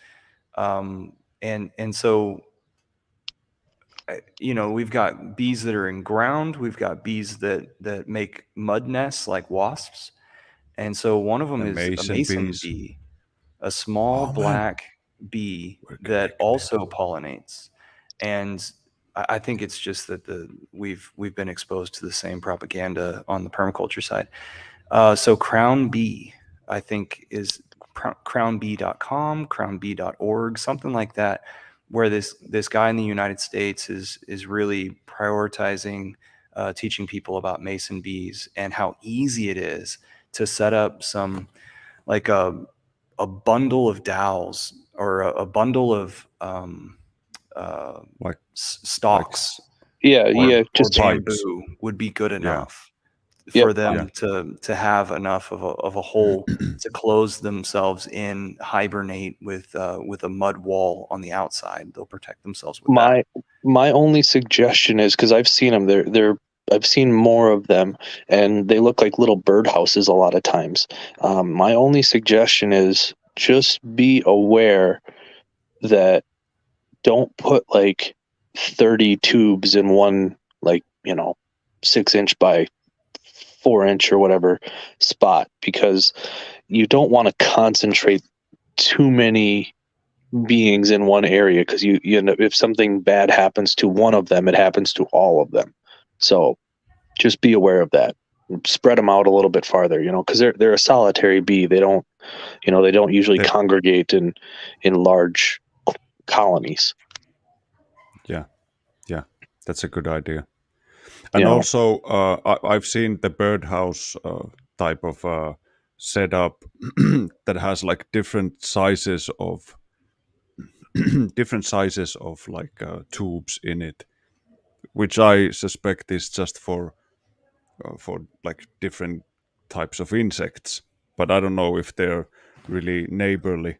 And so we've got bees that are in ground, we've got bees that make mud nests like wasps, and so one of them the is a mason mason bees. bee, a small Oh man, black bee we're that connected. also pollinates. And I think it's just that we've been exposed to the same propaganda on the permaculture side. So Crown Bee, I think, is crownbee.com, crownbee.org, something like that, where this guy in the United States is really prioritizing teaching people about mason bees and how easy it is to set up some, like a bundle of dowels or a bundle of Like stalks Yeah, or just pipes. bamboo would be good Yeah. enough for yep. them to have enough of a hole to close themselves in, hibernate with a mud wall on the outside. They'll protect themselves with that. My only suggestion is, because I've seen them, I've seen more of them, and they look like little birdhouses a lot of times. My only suggestion is just be aware that don't put like 30 tubes in one, like 6 inch by 4 inch or whatever spot, because you don't want to concentrate too many beings in one area, because you know, if something bad happens to one of them, it happens to all of them. So just be aware of that. Spread them out a little bit farther, because they're a solitary bee. They don't usually They- congregate in large colonies. yeah, yeah, that's a good idea. You And know, also, I've seen the birdhouse type of setup that has like different sizes of different sizes of like tubes in it, which I suspect is just for like different types of insects. But I don't know if they're really neighborly.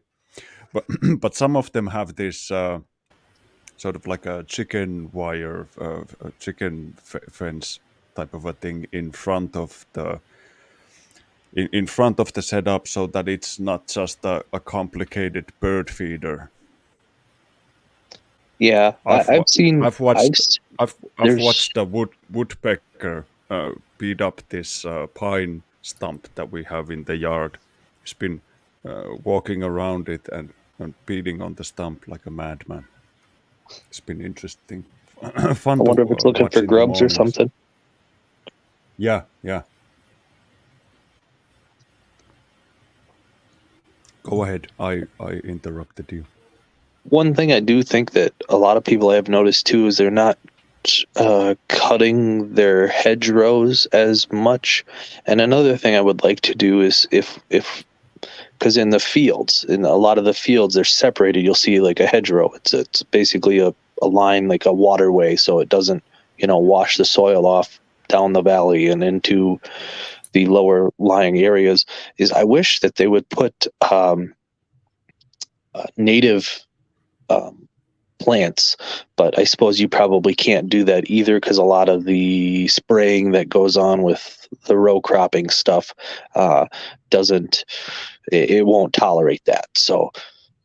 But but some of them have this sort of like a chicken wire, a chicken fence type of a thing in front of the setup, so that it's not just a complicated bird feeder. Yeah, I've I've wa- seen. I've watched I've There's watched the woodpecker beat up this pine stump that we have in the yard. He's been walking around it and beating on the stump like a madman. It's been interesting, fun I to wonder if it's looking watch for in the grubs or mornings. something. Yeah, yeah. Go ahead. I interrupted you. One thing I do think that a lot of people have noticed too is they're not cutting their hedgerows as much. And another thing I would like to do is if because in the fields, in a lot of the fields, they're separated. You'll see like a hedgerow. It's basically a line, like a waterway, so it doesn't wash the soil off down the valley and into the lower lying areas. Is I wish that they would put native plants, but I suppose you probably can't do that either because a lot of the spraying that goes on with the row cropping stuff doesn't it won't tolerate that. So,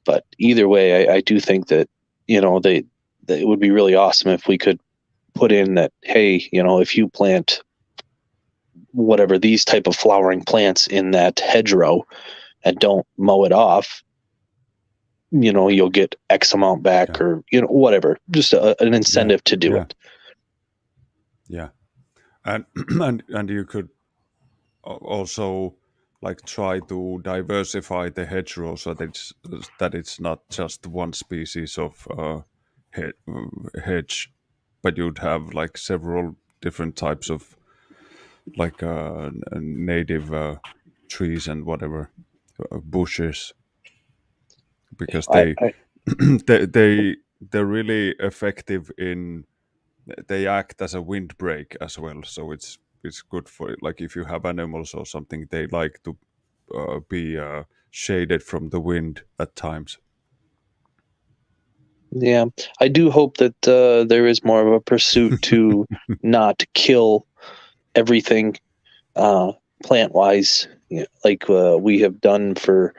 but either way, I do think that that it would be really awesome if we could put in that, hey, if you plant whatever these type of flowering plants in that hedgerow and don't mow it off, you'll get X amount back, Yeah. or whatever, just an incentive to do Yeah. it. Yeah, and and you could also like try to diversify the hedgerow so that it's not just one species of hedge, but you'd have like several different types of like native trees and whatever bushes, because I they're really effective in, they act as a windbreak as well, so it's good for it. Like if you have animals or something, they like to be shaded from the wind at times. Yeah, I do hope that there is more of a pursuit to not kill everything plant wise, like we have done for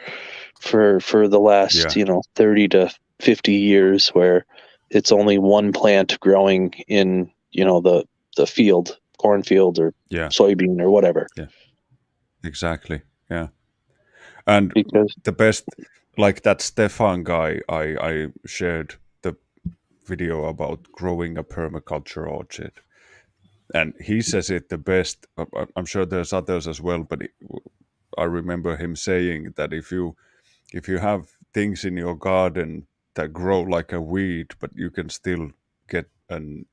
the last Yeah. 30 to 50 years, where it's only one plant growing in the field, cornfield or Yeah, soybean or whatever. exactly. Yeah, and Because the best, like that Stefan guy, I shared the video about growing a permaculture orchard, and he says it the best. I'm sure there's others as well, but I remember him saying that if you have things in your garden that grow like a weed, but you can still get an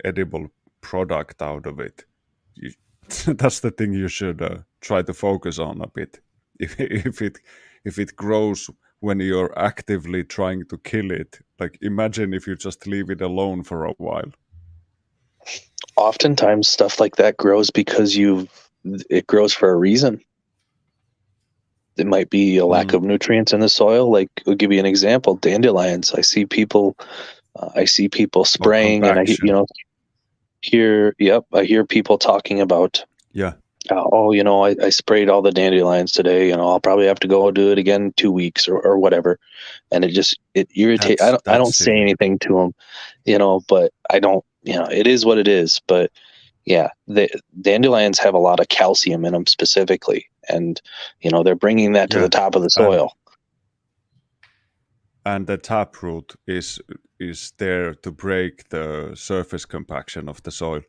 edible product out of it, you, that's the thing you should try to focus on a bit. If it grows when you're actively trying to kill it, like imagine if you just leave it alone for a while. oftentimes stuff like that grows because it grows for a reason. It might be a lack of nutrients in the soil. Like, I'll give you an example: dandelions. I see people Or spraying, and compaction. I hear people talking about, Yeah, I sprayed all the dandelions today. I'll probably have to go do it again in 2 weeks or whatever. And it irritates. I that's don't say silly. anything to them, but I don't. It is what it is. But yeah, the dandelions have a lot of calcium in them specifically, and they're bringing that to the Yeah, top of the and soil. the taproot is there to break the surface compaction of the soil.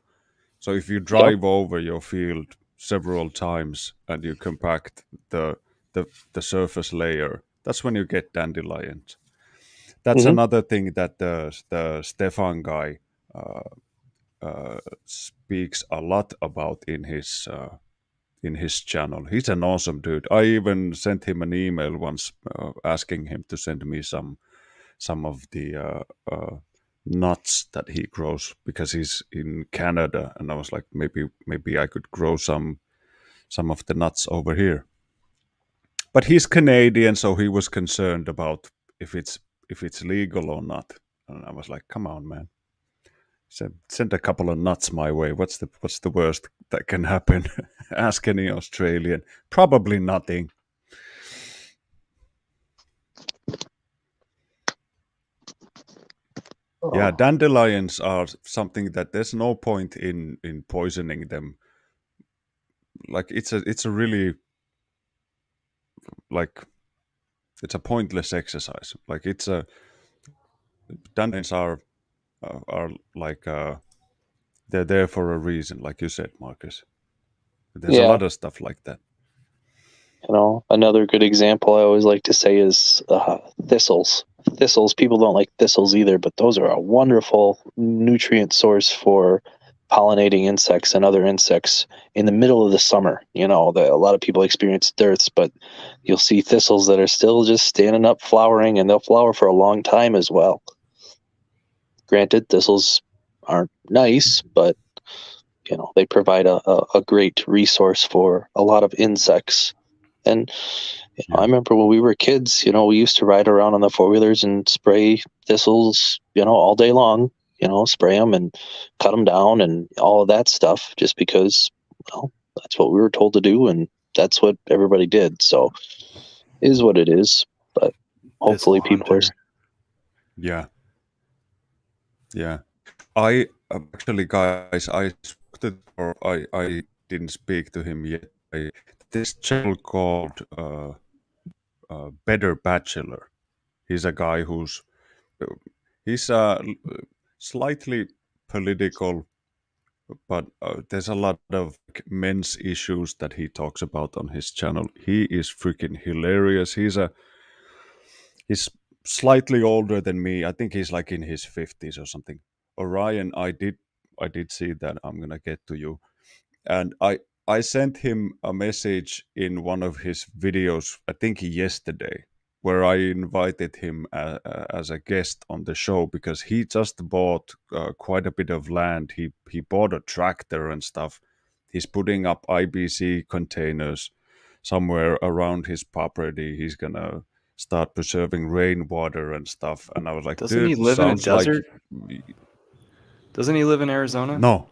So if you Yep. drive over your field several times and you compact the surface layer, that's when you get dandelions. That's Hmm. another thing that the Stefan guy speaks a lot about in his channel. He's an awesome dude. I even sent him an email once asking him to send me some some of the nuts that he grows because he's in Canada, and I was like, maybe I could grow some of the nuts over here. But he's Canadian, so he was concerned about if it's legal or not. And I was like, come on, man. Send a couple of nuts my way. What's the worst that can happen? Ask any Australian. Probably nothing. Yeah, dandelions are something that there's no point in poisoning them. Like it's a really like it's a pointless exercise. Like dandelions are like they're there for a reason, like you said, Marcus. There's a Yeah, lot of stuff like that. another good example I always like to say is thistles. Thistles, people don't like thistles either, but those are a wonderful nutrient source for pollinating insects and other insects in the middle of the summer. A lot of people experience dearths, but you'll see thistles that are still just standing up flowering, and they'll flower for a long time as well. Granted, thistles aren't nice, but they provide a great resource for a lot of insects. And I remember when we were kids, we used to ride around on the four-wheelers and spray thistles, all day long, spray them and cut them down and all of that stuff, just because, that's what we were told to do, and that's what everybody did. So it is what it is, but hopefully Thistle people are. hunter. Yeah. Yeah. I actually, guys, I spoke to, or I didn't speak to him yet. This channel called Better Bachelor. He's a guy he's slightly political, but there's a lot of men's issues that he talks about on his channel. He is freaking hilarious. He's slightly older than me. I think he's like in his 50s or something. Orion, I did see that. I'm gonna get to you. And I sent him a message in one of his videos, I think yesterday, where I invited him as a guest on the show because he just bought quite a bit of land. He bought a tractor and stuff. He's putting up IBC containers somewhere around his property. He's gonna start preserving rainwater and stuff. And I was like, Doesn't he dude, live in a sounds like desert? Doesn't he live in Arizona? no.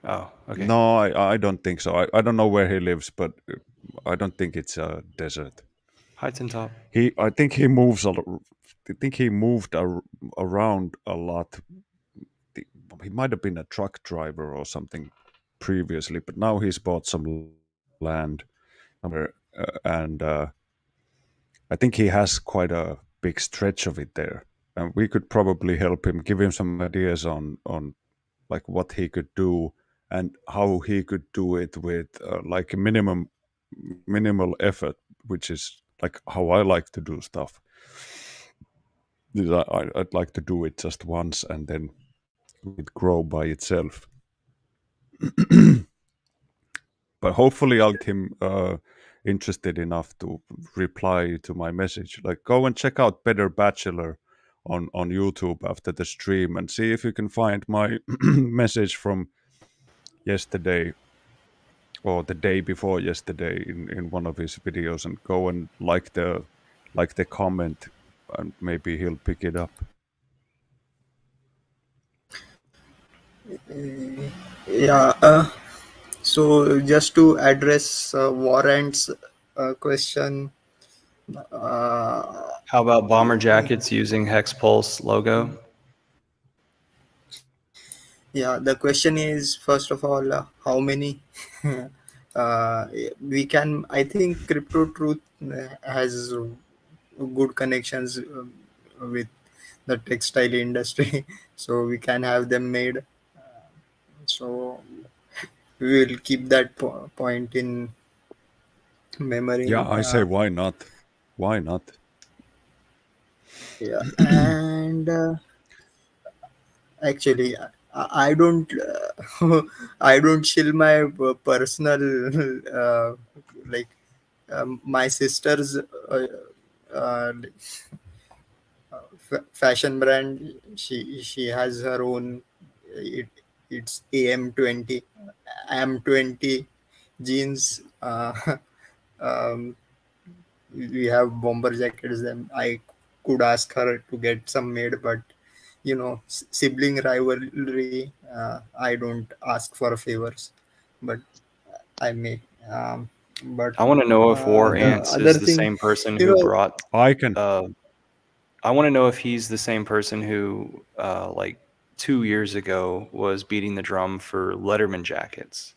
Oh, okay. No, I don't think so. I don't know where he lives, but I don't think it's a desert. Heights and top. I think he moves I think he moved around a lot. He might have been a truck driver or something previously, but now he's bought some land somewhere, and I think he has quite a big stretch of it there. And we could probably help him, give him some ideas on like what he could do and how he could do it with like minimal effort, which is like how I like to do stuff. I'd like to do it just once and then it grow by itself. But hopefully I'll get him interested enough to reply to my message. Like, go and check out Better Bachelor on YouTube after the stream and see if you can find my message from yesterday or the day before yesterday in one of his videos, and go and like the comment, and maybe he'll pick it up. Yeah. So just to address Warrant's question, How about bomber jackets using Hex Pulse logo? yeah, the question is first of all, how many? uh, we can. I think Crypto Truth has good connections with the textile industry, so we can have them made. So we will keep that point in Yeah, memory. I say why not? Why not? Yeah, and actually, I don't I don't chill my personal like my sister's fashion brand. She has her own. It it's AM20 jeans. Um, we have bomber jackets. Then I could ask her to get some made, but sibling rivalry. I don't ask for favors, but I may. Um, but I want to know if War the Ants other is the thing, same person you who know, brought. I can. I want to know if he's the same person who, like 2 years ago, was beating the drum for Letterman jackets.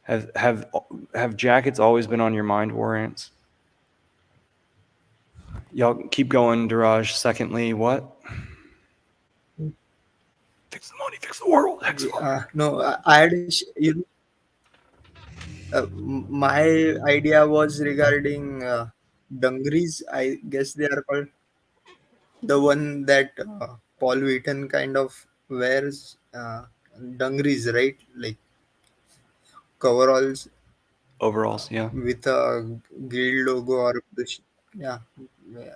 Have jackets always been on your mind, War Ants? Y'all keep going, Diraj. Secondly, what? Fix the money, fix the world. no, I had, my idea was regarding dungarees. I guess they are called the one that Paul Wheaton kind of wears. Dungarees, right? Like coveralls Overalls, yeah. with a guild logo or yeah. Yeah.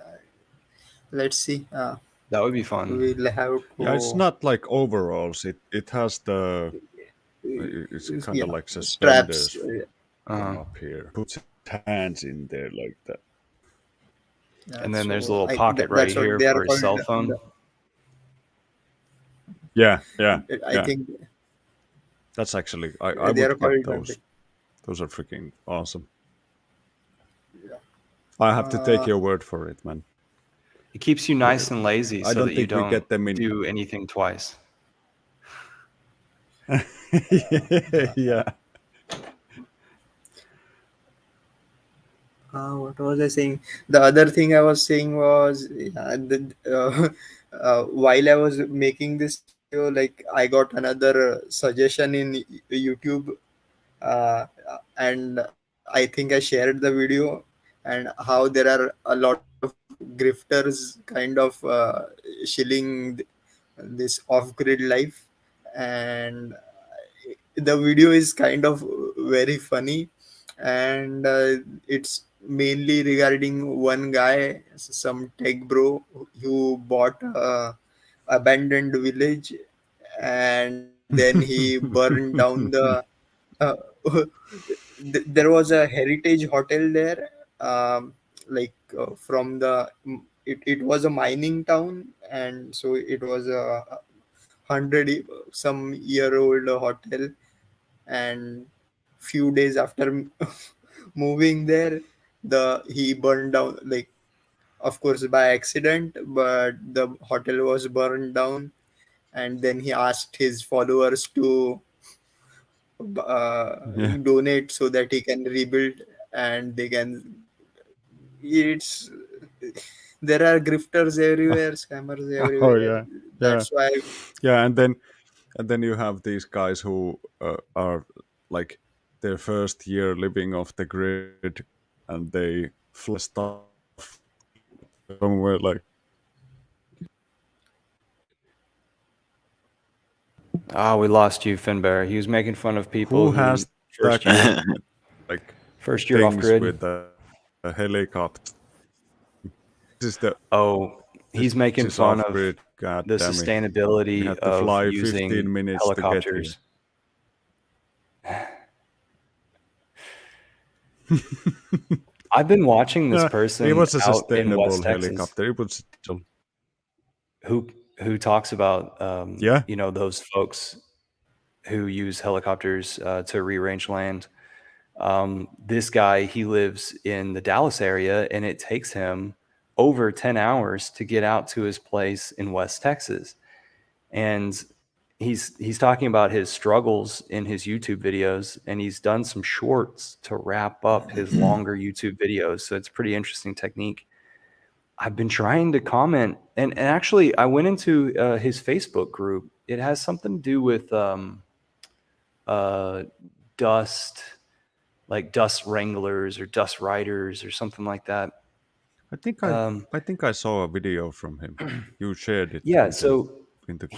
Let's see. That would be fun. We'll have Yeah, it's to not like overalls. It has the it's kind of yeah, like straps. suspenders from up here. Puts hands in there like that. And then there's a So little pocket right that's what here they are for his called. cell phone. Yeah, yeah, I yeah. think That's actually I they are would get called. those. Those are freaking awesome. I have to take Uh, your word for it, man. It keeps you nice and lazy I so don't that you think we don't get them in. do anything twice. Yeah. what was I saying? The other thing I was saying was while I was making this video, like I got another suggestion in YouTube, uh, and I think I shared the video and how there are a lot of grifters kind of shilling this off-grid life, and the video is kind of very funny, and it's mainly regarding one guy, some tech bro who bought a abandoned village, and then he burned down the uh, there was a heritage hotel there, like from the it was a mining town, and so it was a 100 some year old hotel, and few days after moving there, he burned down, like of course by accident, but the hotel was burned down, and then he asked his followers to uh, Yeah. donate so that he can rebuild, and they can it's there are grifters everywhere, scammers Oh everywhere. yeah. Yeah. That's why. Yeah, and then you have these guys who are like their first year living off the grid, and they fly stuff somewhere like Ah, we lost you, Finbar. He was making fun of people who who has first that year like first year off things grid. with a helicopter. This is the Oh, he's this making is fun off of grid. God the damn it! We sustainability had to of fly 15 using minutes to get here. helicopters. I've been watching this Yeah, it person was a out in sustainable West Texas helicopter. It was who talks about yeah. those folks who use helicopters to rearrange land. This guy, he lives in the Dallas area, and it takes him over 10 hours to get out to his place in West Texas. And he's talking about his struggles in his YouTube videos, and he's done some shorts to wrap up his longer YouTube videos. So it's a pretty interesting technique. I've been trying to comment, and actually I went into his Facebook group. It has something to do with dust, like dust wranglers or dust riders or something like that. I think Um, I saw a video from him. You shared it yeah, in the so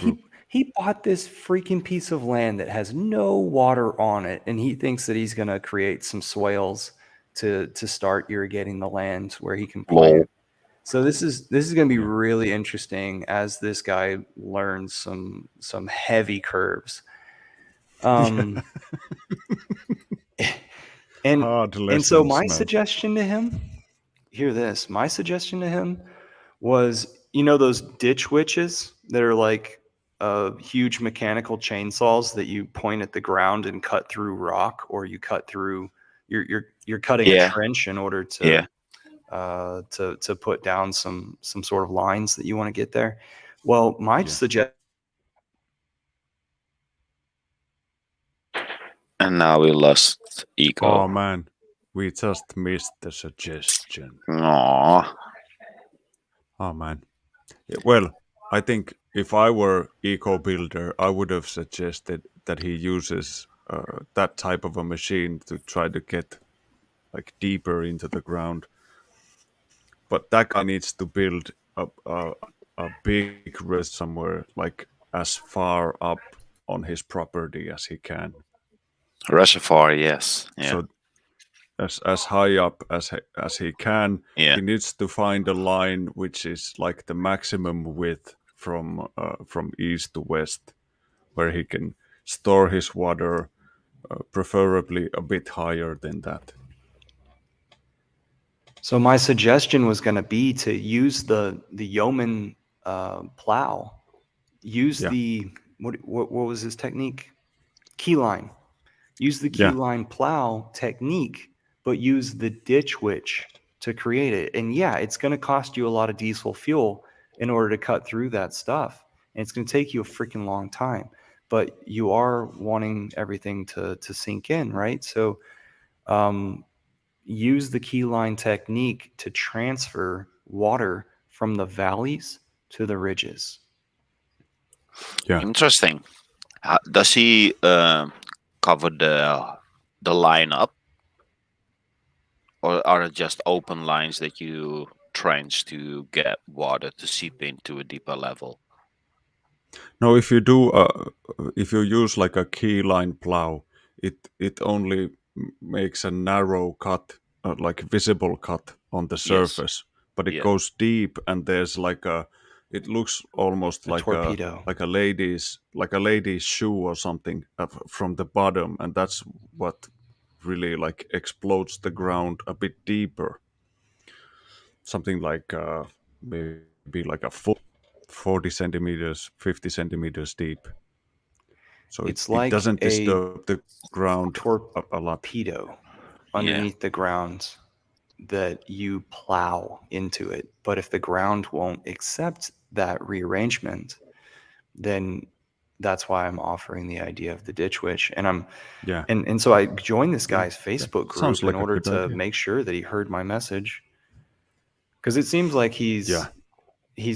group. he bought this freaking piece of land that has no water on it, and he thinks that he's going to create some swales to start irrigating the land where he can plant So this is going to be really interesting as this guy learns some heavy curves. Um, and Hard and so lessons, my man. suggestion to him, hear this. My suggestion to him was, you know, those ditch witches that are like huge mechanical chainsaws that you point at the ground and cut through rock, or you cut through. You're cutting a Yeah. trench in order Yeah. to put down some sort of lines that you want to get there. Well, my Yeah. suggestion. And now we lost Eco. Oh man, we just missed the suggestion. Aww. Oh man. Yeah, well, I think if I were eco builder, I would have suggested that he uses that type of a machine to try to get like deeper into the ground. But that guy needs to build a big somewhere, like as far up on his property as he can. Reservoir, yes. Yeah. So as high up as he can. Yeah. He needs to find a line which is like the maximum width from east to west, where he can store his water, preferably a bit higher than that. So my suggestion was going to be to use the yeoman plow. Use Yeah. the what was his technique? Keyline. Use the Yeah. keyline plow technique, but use the ditch witch to create it. And yeah, it's going to cost you a lot of diesel fuel in order to cut through that stuff. And it's going to take you a freaking long time. But you are wanting everything to sink in, right? So use the keyline technique to transfer water from the valleys to the ridges. Yeah. Interesting. Does he cover the line up, or are it just open lines that you trench to get water to seep into a deeper level? No, if you use like a keyline plow, it only makes a narrow cut, like visible cut on the Yes. surface, but it Yeah. goes deep, and there's like it looks almost A torpedo. like a lady's shoe or something from the bottom, and that's what really like explodes the ground a bit deeper. Something like maybe like a foot, 40 centimeters, 50 centimeters deep. So It's it like doesn't a disturb the ground a lot. torpedo Yeah. underneath the ground that you plow into it. But if the ground won't accept that rearrangement, then that's why I'm offering the idea of the ditch witch. And Yeah. and so I joined this Yeah. guy's Facebook Sounds group in like a order good to idea. make sure that he heard my message. Because it seems like he's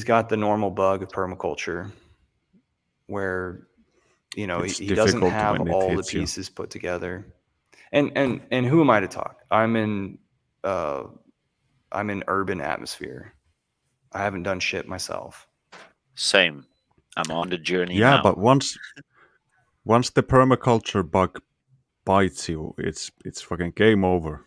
got the normal bug of permaculture where, you know, It's he doesn't difficult have when it all the hits you. pieces put together. And who am I to talk? I'm in urban atmosphere. I haven't done shit myself. Same. I'm on the journey Yeah, now. but once the permaculture bug bites you, it's fucking game over.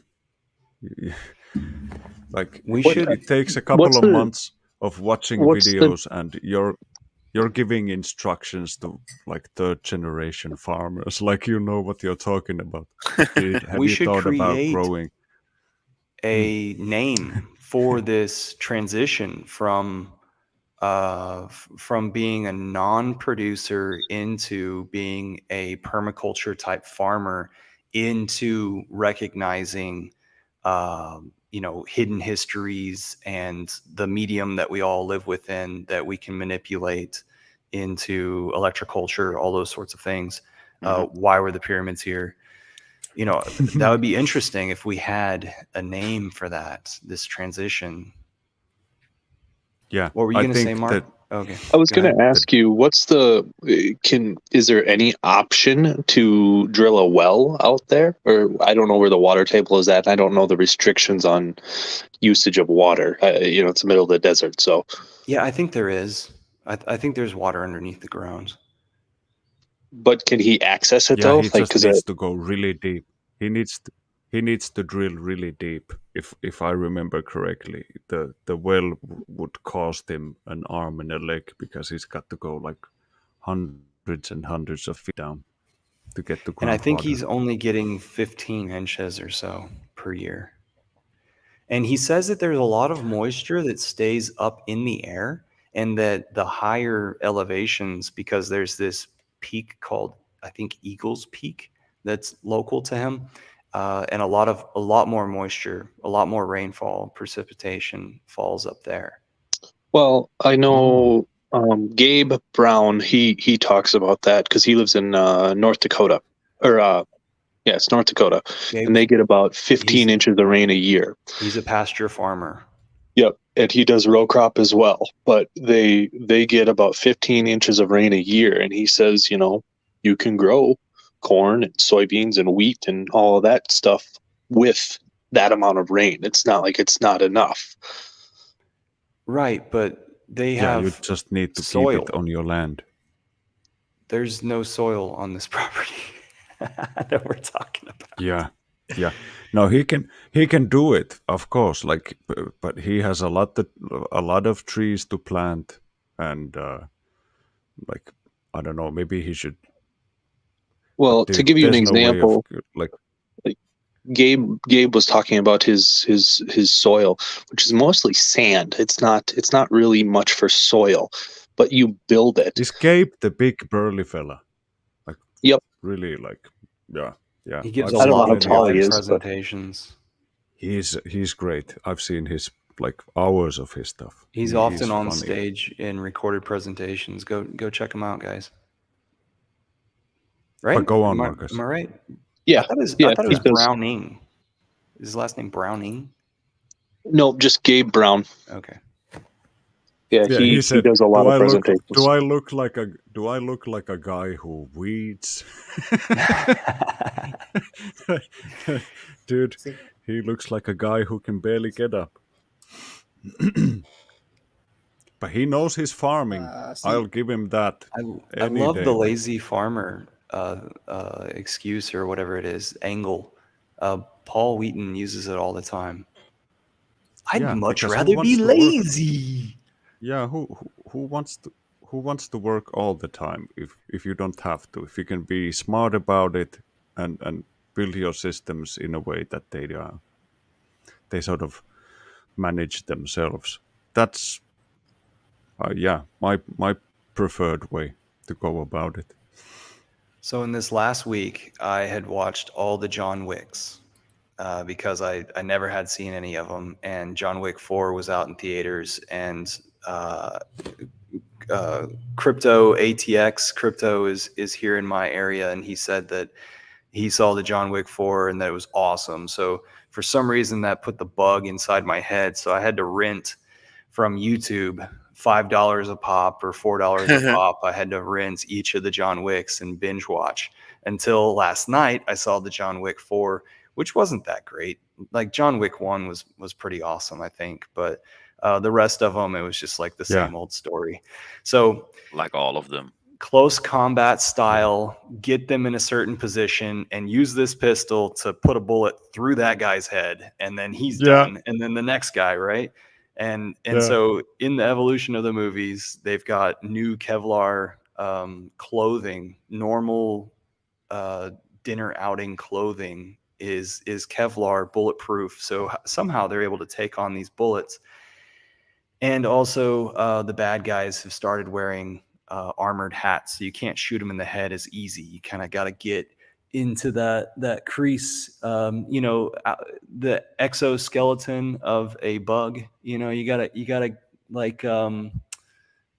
Like We What- should it takes a what's couple of the- months of watching what's the- videos, and you're giving instructions to like third generation farmers, like you know what you're talking about. Have We you should thought about create growing? a name for this transition from being a non-producer into being a permaculture type farmer, into recognizing you know, hidden histories and the medium that we all live within that we can manipulate into electroculture, all those sorts of things. Why were the pyramids here? You know, that would be interesting if we had a name for that, this transition. Yeah, What were you I going to say, think Mark? that Okay. I was go going to ahead. ask you, is there any option to drill a well out there? Or I don't know where the water table is at. I don't know the restrictions on usage of water. You know, it's the middle of the desert. So, Yeah, I think there is. I think there's water underneath the ground. but can he access it yeah, though? he Like, just needs to go really deep. He needs to, he needs to drill really deep. If I remember correctly, the well would cost him an arm and a leg because he's got to go like hundreds and hundreds of feet down to get to And I think groundwater. he's only getting 15 inches or so per year. And he says that there's a lot of moisture that stays up in the air, and that the higher elevations, because there's this peak called, I think, Eagles Peak, that's local to him, and a lot more moisture, a lot more rainfall, precipitation falls up there. Well, I Oh, know Gabe Brown. He talks about that because he lives in North Dakota, or yeah, it's North Dakota, and Gabe, they get about 15 he's inches of rain a year. he's a pasture farmer. Yep, and he does row crop as well, but they get about 15 inches of rain a year, and he says, you can grow corn and soybeans and wheat and all of that stuff with that amount of rain. It's not like it's not enough. Right, but they yeah, you have just need to keep it soil. on your land. There's no soil on this property that we're talking about. Yeah, yeah. No, he can do it, of course. Like, but he has a lot of trees to plant, and like, I don't know. Maybe he should. Well, But to give you an there's no way of example, like. like Gabe was talking about his soil, which is mostly sand. It's not really much for soil, but you build it. Escape the big burly fella. Like, Yep. really, like, yeah, yeah. He gives I've a I don't seen know lot how of plenty of tall he live his is, stuff. but presentations. He's great. I've seen his like hours of his stuff. He's He's often on funny. stage in recorded presentations. Go check him out, guys. Right? But go on, Am Marcus. I right? I yeah, thought yeah, it he was Yeah, does. Browning. Is his last name Browning? No, just Gabe Brown. Okay. Yeah, yeah. He he said, does a "Do lot of I look? Do presentations. I look like a? Do I look like a guy who weeds?" Dude, See, he looks like a guy who can barely get up. But he knows his farming. I'll see, give him that I any love the day. lazy farmer excuse, or whatever it is, angle. Paul Wheaton uses it all the time. I'd Yeah, much because who rather be wants to work? lazy. Yeah, who wants to work all the time if you don't have to? If you can be smart about it and build your systems in a way that they sort of manage themselves. That's yeah, my preferred way to go about it. So in this last week, I had watched all the John Wicks because I never had seen any of them, and John Wick 4 was out in theaters, and uh, Crypto is here in my area, and he said that he saw the John Wick 4 and that it was awesome. So for some reason that put the bug inside my head. So I had to rent from YouTube $5 a pop or $4 a pop. I had to rent each of the John Wicks and binge watch until last night. I saw the John Wick 4, which wasn't that great. Like John Wick 1 was pretty awesome, I think, but the rest of them, it was just like the Yeah, same old story. So like all of them. close combat yeah, style, get them in a certain position and use this pistol to put a bullet through that guy's head, and then he's yeah, done, and then the next guy, right? And yeah, so in the evolution of the movies, they've got new Kevlar clothing. Normal dinner outing clothing is Kevlar bulletproof, so somehow they're able to take on these bullets. And also, the bad guys have started wearing armored hats, so you can't shoot them in the head as easy. You kind of got to get into that crease. The exoskeleton of a bug. You gotta like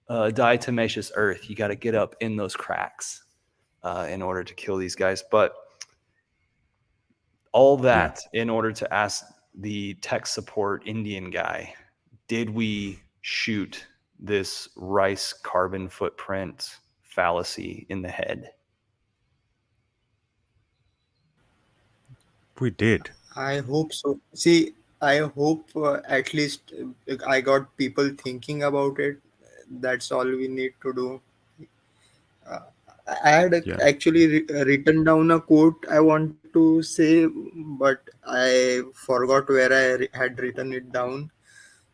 diatomaceous earth. You got to get up in those cracks in order to kill these guys. But all yeah. that in order to ask the tech support Indian guy, did we shoot this rice carbon footprint fallacy in the head? We did. I hope so. See, I hope at least I got people thinking about it. That's all we need to do. I had Yeah, actually written down a quote I want to to say, but I forgot where had written it down.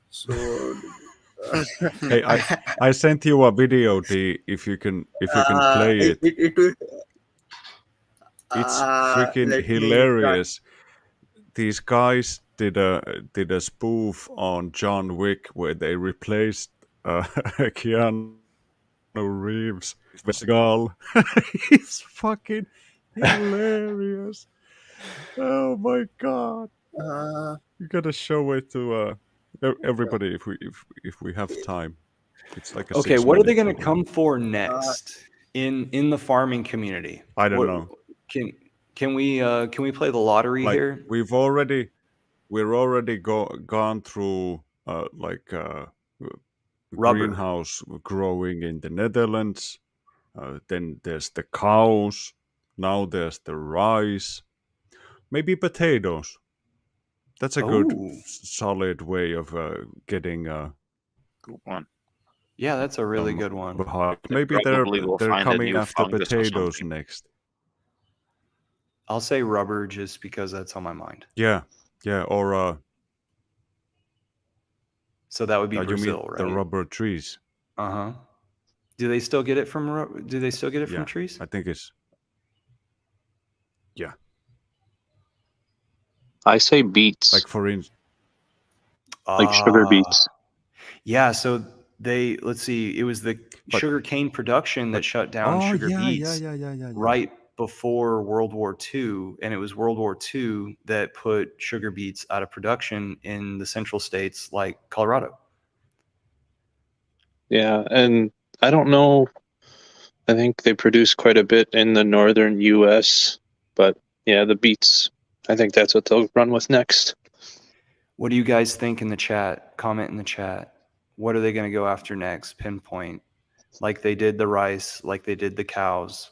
So Hey, I sent you a video, D. If you can play it, it will. it's freaking Let me try. hilarious. These guys did a spoof on John Wick where they replaced Keanu Reeves with Seagal. It's fucking hilarious. Oh my god! Uh, You gotta show it to everybody if we have time. It's like a Okay, six what are they minute going to video. come for uh, next in the farming community? I don't What know. can can we play the lottery Like here? we're already gone through Rubber. greenhouse growing in the Netherlands. Then there's the cows. Now there's the rice. Maybe potatoes. That's a good, Oh, solid way of getting Good one. yeah, that's a really some good one. high. They Maybe probably will they're find a coming new after fungus or potatoes something. next. I'll say rubber just because that's on my mind. Yeah, yeah. Or So that would be you mean Brazil, the right? rubber trees? Uh-huh. Do they still get it from do they still get it from Yeah, trees? I think it's yeah. I say beets, Like for in like sugar Ah, beets. yeah, so let's see, it was the but sugar cane production that but shut down oh sugar yeah beets yeah. right before World War II, and it was World War II that put sugar beets out of production in the central states like Colorado. Yeah, and I don't know. I think they produce quite a bit in the northern U.S., but yeah, the beets. I think that's what they'll run with next. What do you guys think in the chat? Comment in the chat. What are they going to go after next? Pinpoint. Like they did the rice, like they did the cows.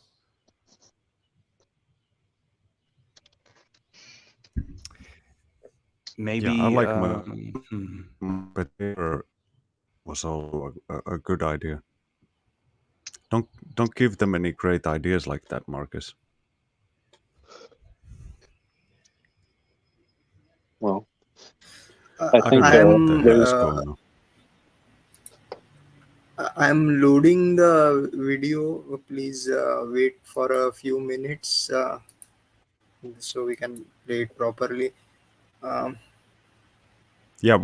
Yeah, I Maybe, like potato was also a good idea. Don't don't give them any great ideas like that, Marcus. Well, I I don't think know what the I'm hell is there's going on. I'm loading the video. Please wait for a few minutes so we can play it properly. Um, Yeah,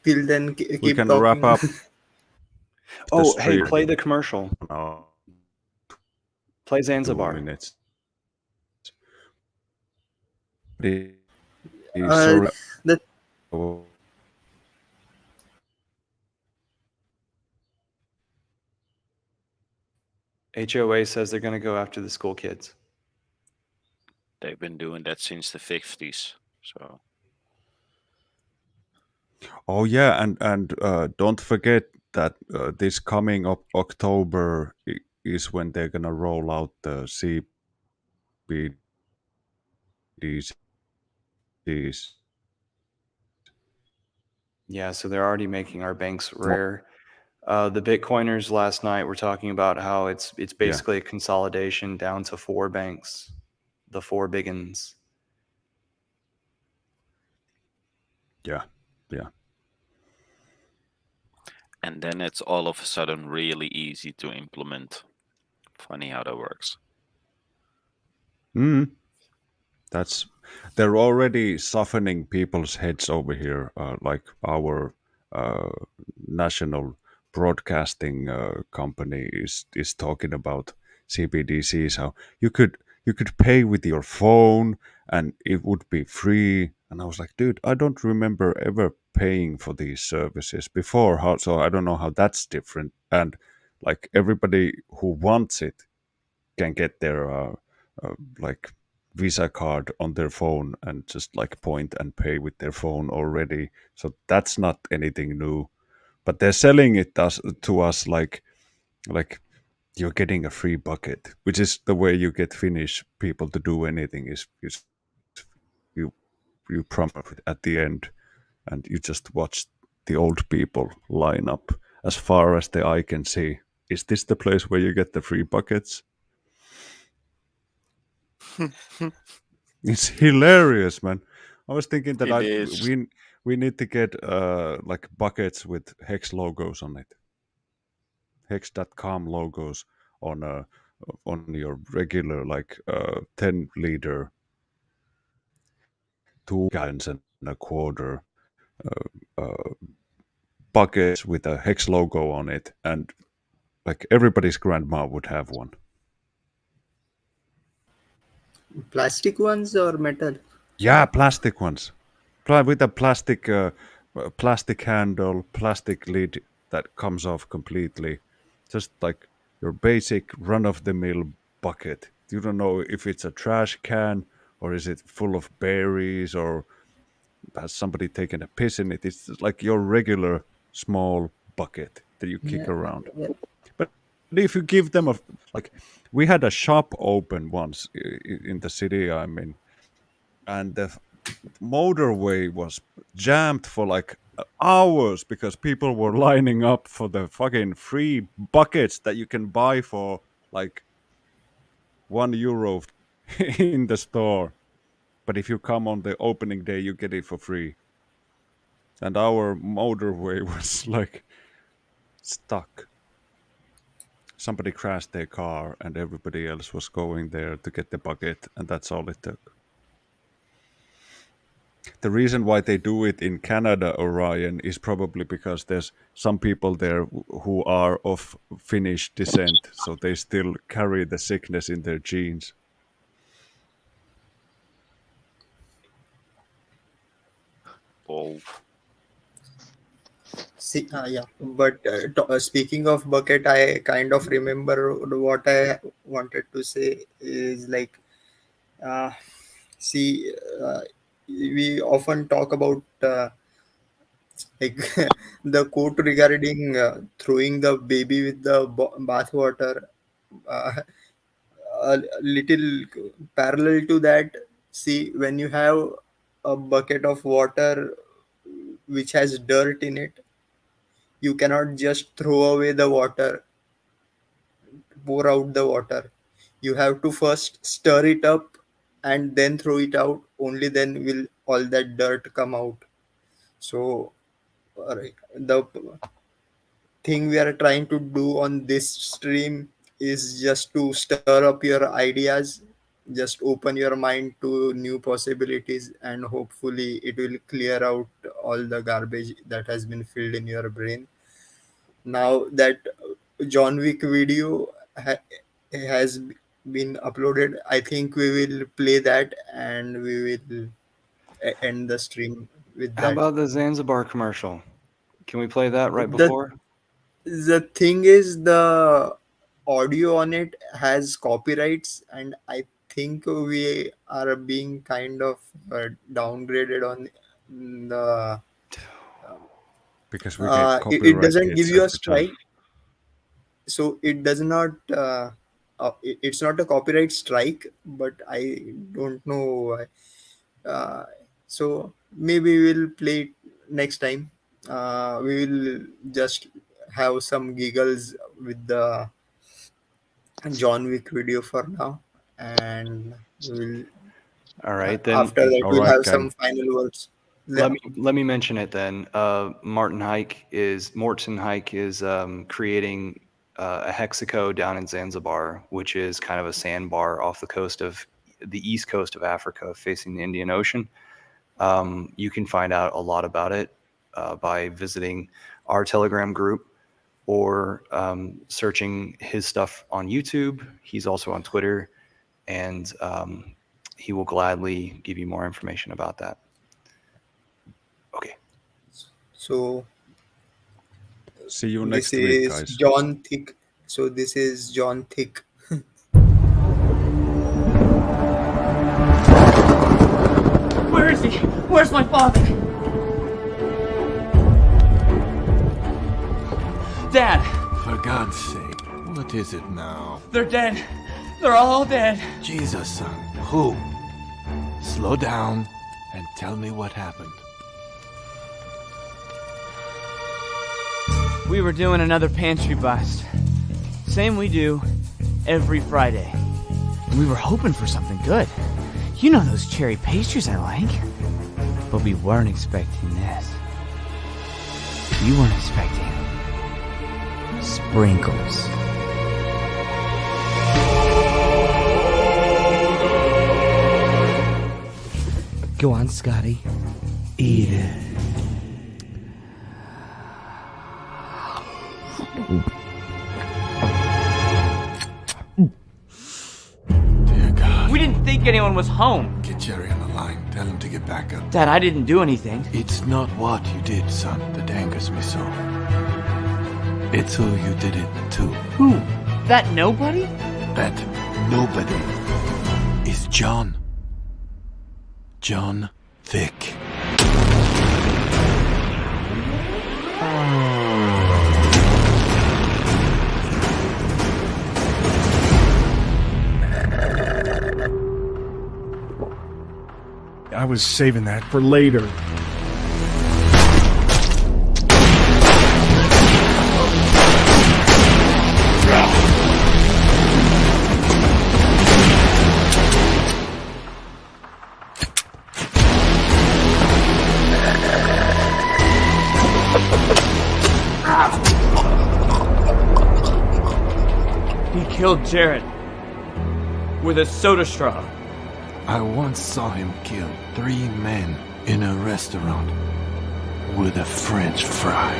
till then, we keep can wrap talking. up the oh, hey, stream play the commercial. now. Play 2 Zanzibar. minutes. uh, Sorry. the HOA says they're going to go after the school kids. They've been doing that since the 50s. So Oh yeah, and don't forget that this coming up October is when they're gonna roll out the CBDCs. Yeah, so they're already making our banks rare. The Bitcoiners last night were talking about how it's Yeah, basically a consolidation down to 4 banks, the 4 biggins. yeah, yeah. and then it's all of a sudden really easy to implement. Funny how that works. Mm. That's they're already softening people's heads over here, like our uh, national broadcasting company is talking about CBDCs. How you could pay with your phone and it would be free. And I was like, dude, I don't remember ever paying for these services before. How so? I don't know how that's different. And like everybody who wants it can get their like Visa card on their phone and just like point and pay with their phone already. So that's not anything new. But they're selling it to us like you're getting a free bucket, which is the way you get Finnish people to do anything. Is you you prompt at the end, and you just watch the old people line up as far as the eye can see. Is this the place where you get the free buckets? It's hilarious, man. I was thinking that It is. we need to get like buckets with Hex logos on it, hex.com logos on on your regular like 10-liter 2.25 gallons buckets with a Hex logo on it, and like everybody's grandma would have one. Plastic ones or metal? Yeah, plastic ones. With a plastic handle, plastic lid that comes off completely. Just like your basic run-of-the-mill bucket. You don't know if it's a trash can or is it full of berries or has somebody taken a piss in it. It's just like your regular small bucket that you kick Yeah, around. yeah. But if you give them like, we had a shop open once in the city I'm in, and the motorway was jammed for like hours because people were lining up for the fucking free buckets that you can buy for like €1 in the store. But if you come on the opening day, you get it for free. And our motorway was like stuck. Somebody crashed their car and everybody else was going there to get the bucket, and that's all it took. The reason why they do it in Canada, Orion, is probably because there's some people there who are of Finnish descent, so they still carry the sickness in their genes. Oh, See, yeah. But speaking of bucket, I kind of remember what I wanted to say is like, uh, see, we often talk about like the quote regarding throwing the baby with the bath water. Uh, a little parallel to that, see, when you have a bucket of water which has dirt in it, you cannot just throw away the water, pour out the water. You have to first stir it up and then throw it out. Only then will all that dirt come out. So, the thing we are trying to do on this stream is just to stir up your ideas, just open your mind to new possibilities, and hopefully it will clear out all the garbage that has been filled in your brain. Now that John Wick video has been uploaded, I think we will play that and we will end the stream with How that. about the Zanzibar commercial? Can we play that right The before? the thing is, the audio on it has copyrights, and I think we are being kind of downgraded on the. Because we get It copyright doesn't give hits you a every time. strike, so it does not. It's not a copyright strike, but I don't know why. Uh, so maybe we'll play it next time. We will just have some giggles with the John Wick video for now, and we'll All right, then after that All we'll right, have some gang. final words. let Yeah. me mention it then. Morton Hike is creating a Hexaco down in Zanzibar, which is kind of a sandbar off the coast of the east coast of Africa, facing the Indian Ocean. You can find out a lot about it by visiting our Telegram group or searching his stuff on YouTube. He's also on Twitter, and he will gladly give you more information about that. Okay. So See you this next week, is guys. John Thick. So this is John Thick. Where is he? Where's my father? Dad, For God's sake, what is it now? they're dead. They're all dead. Jesus, son. Who? Slow down and tell me what happened. We were doing another pantry bust. Same we do every Friday. We were hoping for something good. You know those cherry pastries I like. But we weren't expecting this. We weren't expecting sprinkles. Go on, Scotty. Eat it. Dear God. We didn't think anyone was home. Get Jerry on the line. Tell him to get back up. Dad, I didn't do anything. It's not what you did, son, that angers me so. It's who you did it to. Who? That nobody? That nobody is John. John Vick. I was saving that for later. He killed Jared. With a soda straw. I once saw him kill 3 men in a restaurant with a French fry.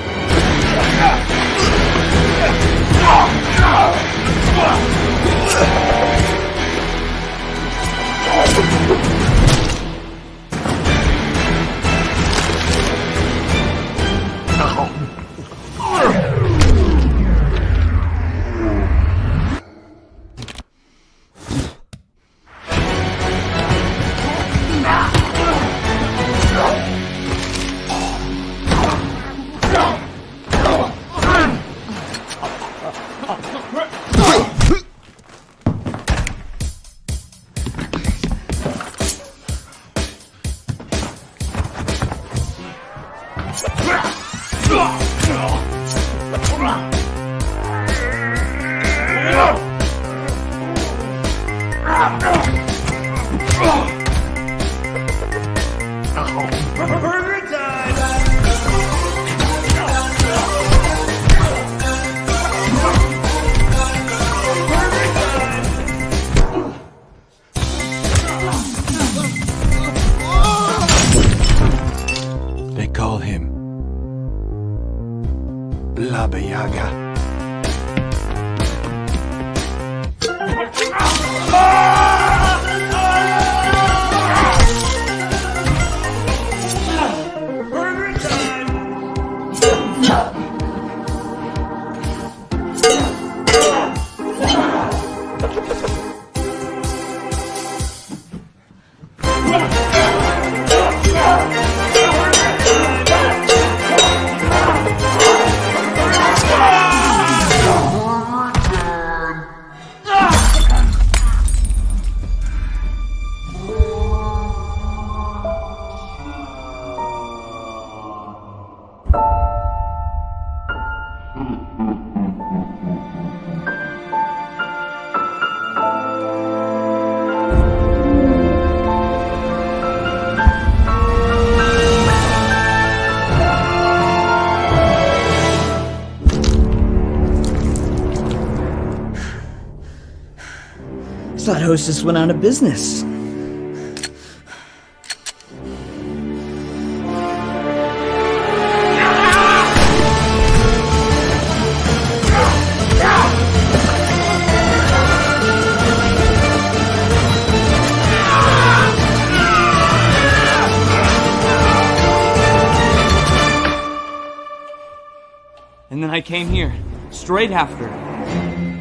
They call him Baba Yaga. Thought Hostess went out of business. And then I came here, straight after.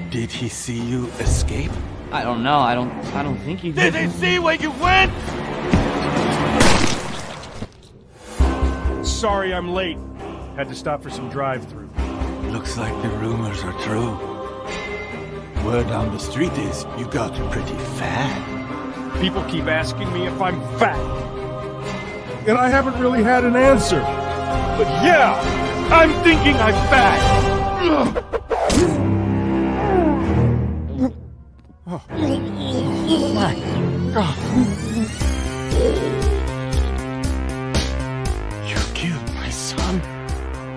Did he see you escape? I don't know. I don't think he did. Did he see where you went? Sorry I'm late. Had to stop for some drive-through. Looks like the rumors are true. Word on the street is you got pretty fat. People keep asking me if I'm fat. And I haven't really had an answer. But yeah, I'm thinking I'm fat. back. You killed my son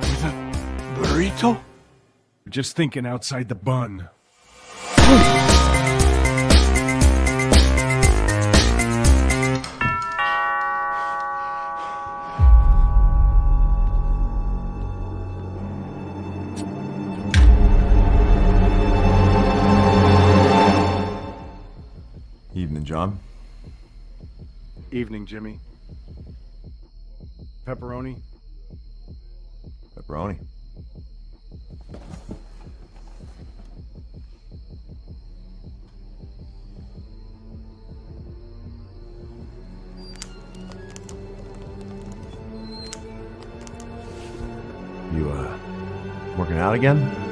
with a burrito? Just thinking outside the bun. Evening, John. Evening, Jimmy. Pepperoni. Pepperoni. You, working out again?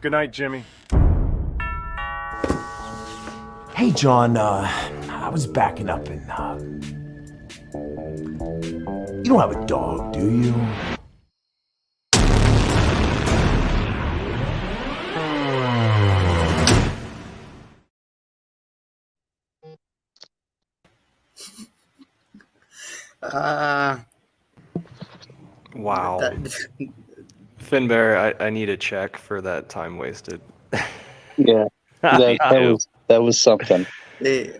Good night, Jimmy. Hey, John, I was backing up and, you don't have a dog, do you? Uh, Wow. that, Finbear, I need a check for that time wasted. Yeah, Me too. that was something. they,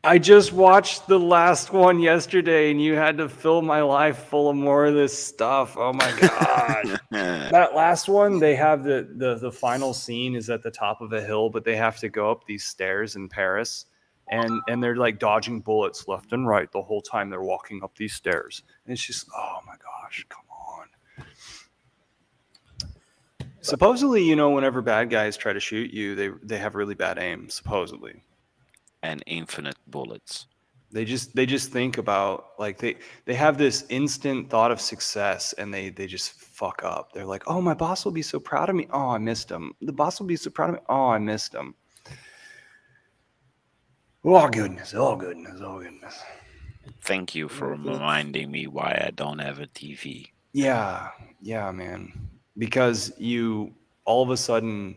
I just watched the last one yesterday, and you had to fill my life full of more of this stuff. Oh my god! That last one, they have the final scene is at the top of a hill, but they have to go up these stairs in Paris, and they're like dodging bullets left and right the whole time they're walking up these stairs. And it's just, oh my gosh, come on. Supposedly, whenever bad guys try to shoot you, they have really bad aim. Supposedly. And infinite bullets. They just think about, like, they have this instant thought of success, and they just fuck up. They're like, oh, my boss will be so proud of me. Oh, I missed him. The boss will be so proud of me. Oh, I missed him. Oh goodness. Oh goodness. Oh goodness. Thank you for reminding me why I don't have a TV. Yeah, man. Because you all of a sudden,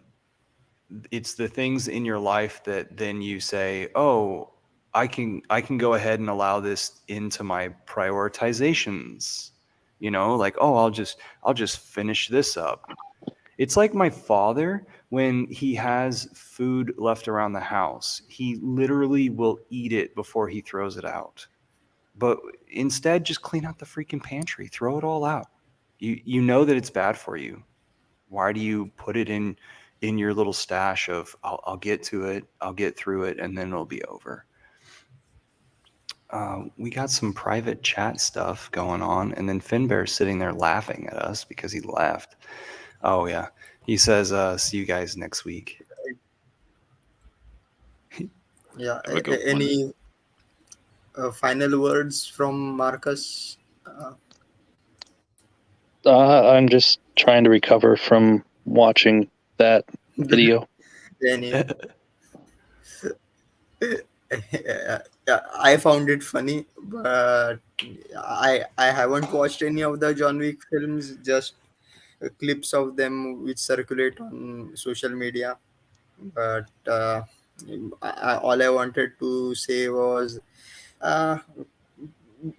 it's the things in your life that then you say, oh, I can go ahead and allow this into my prioritizations. Like, oh, I'll just finish this up. It's like my father, when he has food left around the house, he literally will eat it before he throws it out. But instead, just clean out the freaking pantry, throw it all out. You know that it's bad for you. Why do you put it in your little stash of I'll get to it, I'll get through it, and then it'll be over? We got some private chat stuff going on, and then Finbear's sitting there laughing at us because he left. Oh yeah, he says, "See you guys next week." yeah. Have a good one. Any final words from Marcus? I'm just trying to recover from watching that video. Any? Yeah, I found it funny, but I haven't watched any of the John Wick films. Just clips of them which circulate on social media. But all I wanted to say was uh,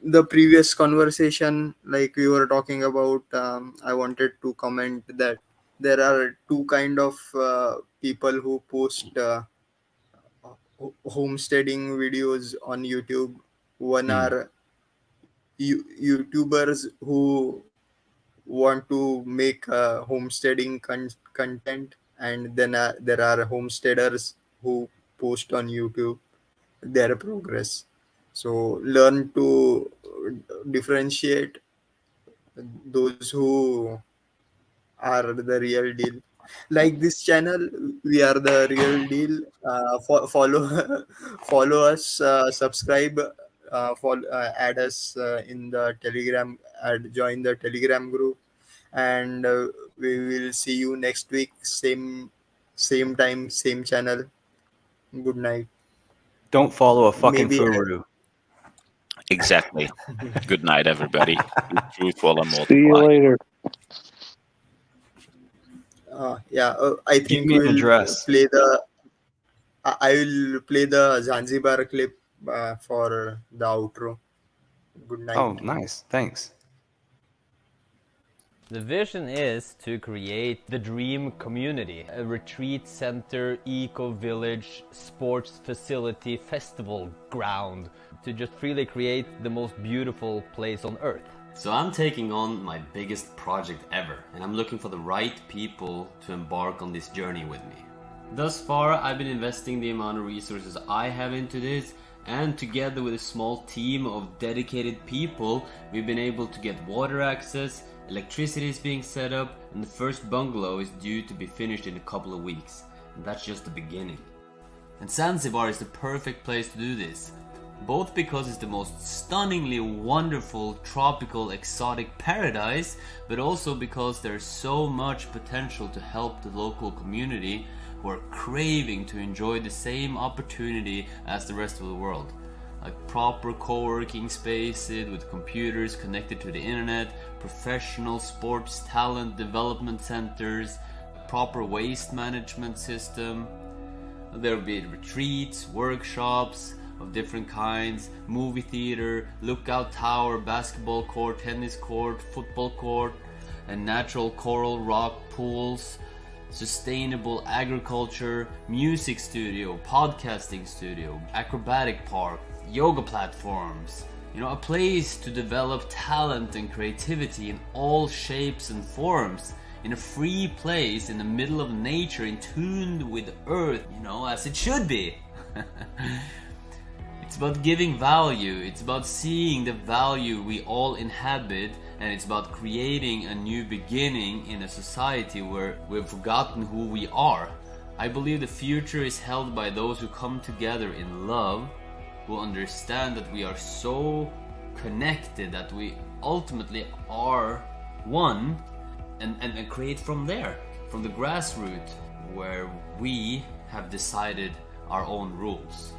the previous conversation, like we were talking about. I wanted to comment that there are two kind of people who post homesteading videos on YouTube. One are YouTubers who want to make homesteading content, and then there are homesteaders who post on YouTube their progress. So learn to differentiate those who are the real deal. Like this channel, we are the real deal. Follow follow us, subscribe, add us in the Telegram, join the Telegram group, and we will see you next week. Same time, same channel. Good night. Don't follow a fucking Maybe furu. Exactly. Good night, everybody. Be truthful and See you multiply. later. Yeah, I Give think me an we'll address. play the. I will play the Zanzibar clip for the outro. Good night. Oh, nice. Thanks. The vision is to create the dream community, a retreat center, eco-village, sports facility, festival ground, to just really create the most beautiful place on earth. So I'm taking on my biggest project ever, and I'm looking for the right people to embark on this journey with me. Thus far, I've been investing the amount of resources I have into this, and together with a small team of dedicated people, we've been able to get water access, electricity is being set up, and the first bungalow is due to be finished in a couple of weeks. And that's just the beginning. And Zanzibar is the perfect place to do this. Both because it's the most stunningly wonderful, tropical, exotic paradise, but also because there's so much potential to help the local community who are craving to enjoy the same opportunity as the rest of the world. Like proper co-working spaces with computers connected to the internet, professional sports talent development centers, proper waste management system. There will be retreats, workshops of different kinds, movie theater, lookout tower, basketball court, tennis court, football court, and natural coral rock pools, sustainable agriculture, music studio, podcasting studio, acrobatic park, yoga platforms. You know, a place to develop talent and creativity in all shapes and forms, in a free place in the middle of nature, in tune with earth, you know, as it should be. It's about giving value, it's about seeing the value we all inhabit, and it's about creating a new beginning in a society where we've forgotten who we are. I believe the future is held by those who come together in love, who understand that we are so connected, that we ultimately are one, and create from there, from the grassroots, where we have decided our own rules.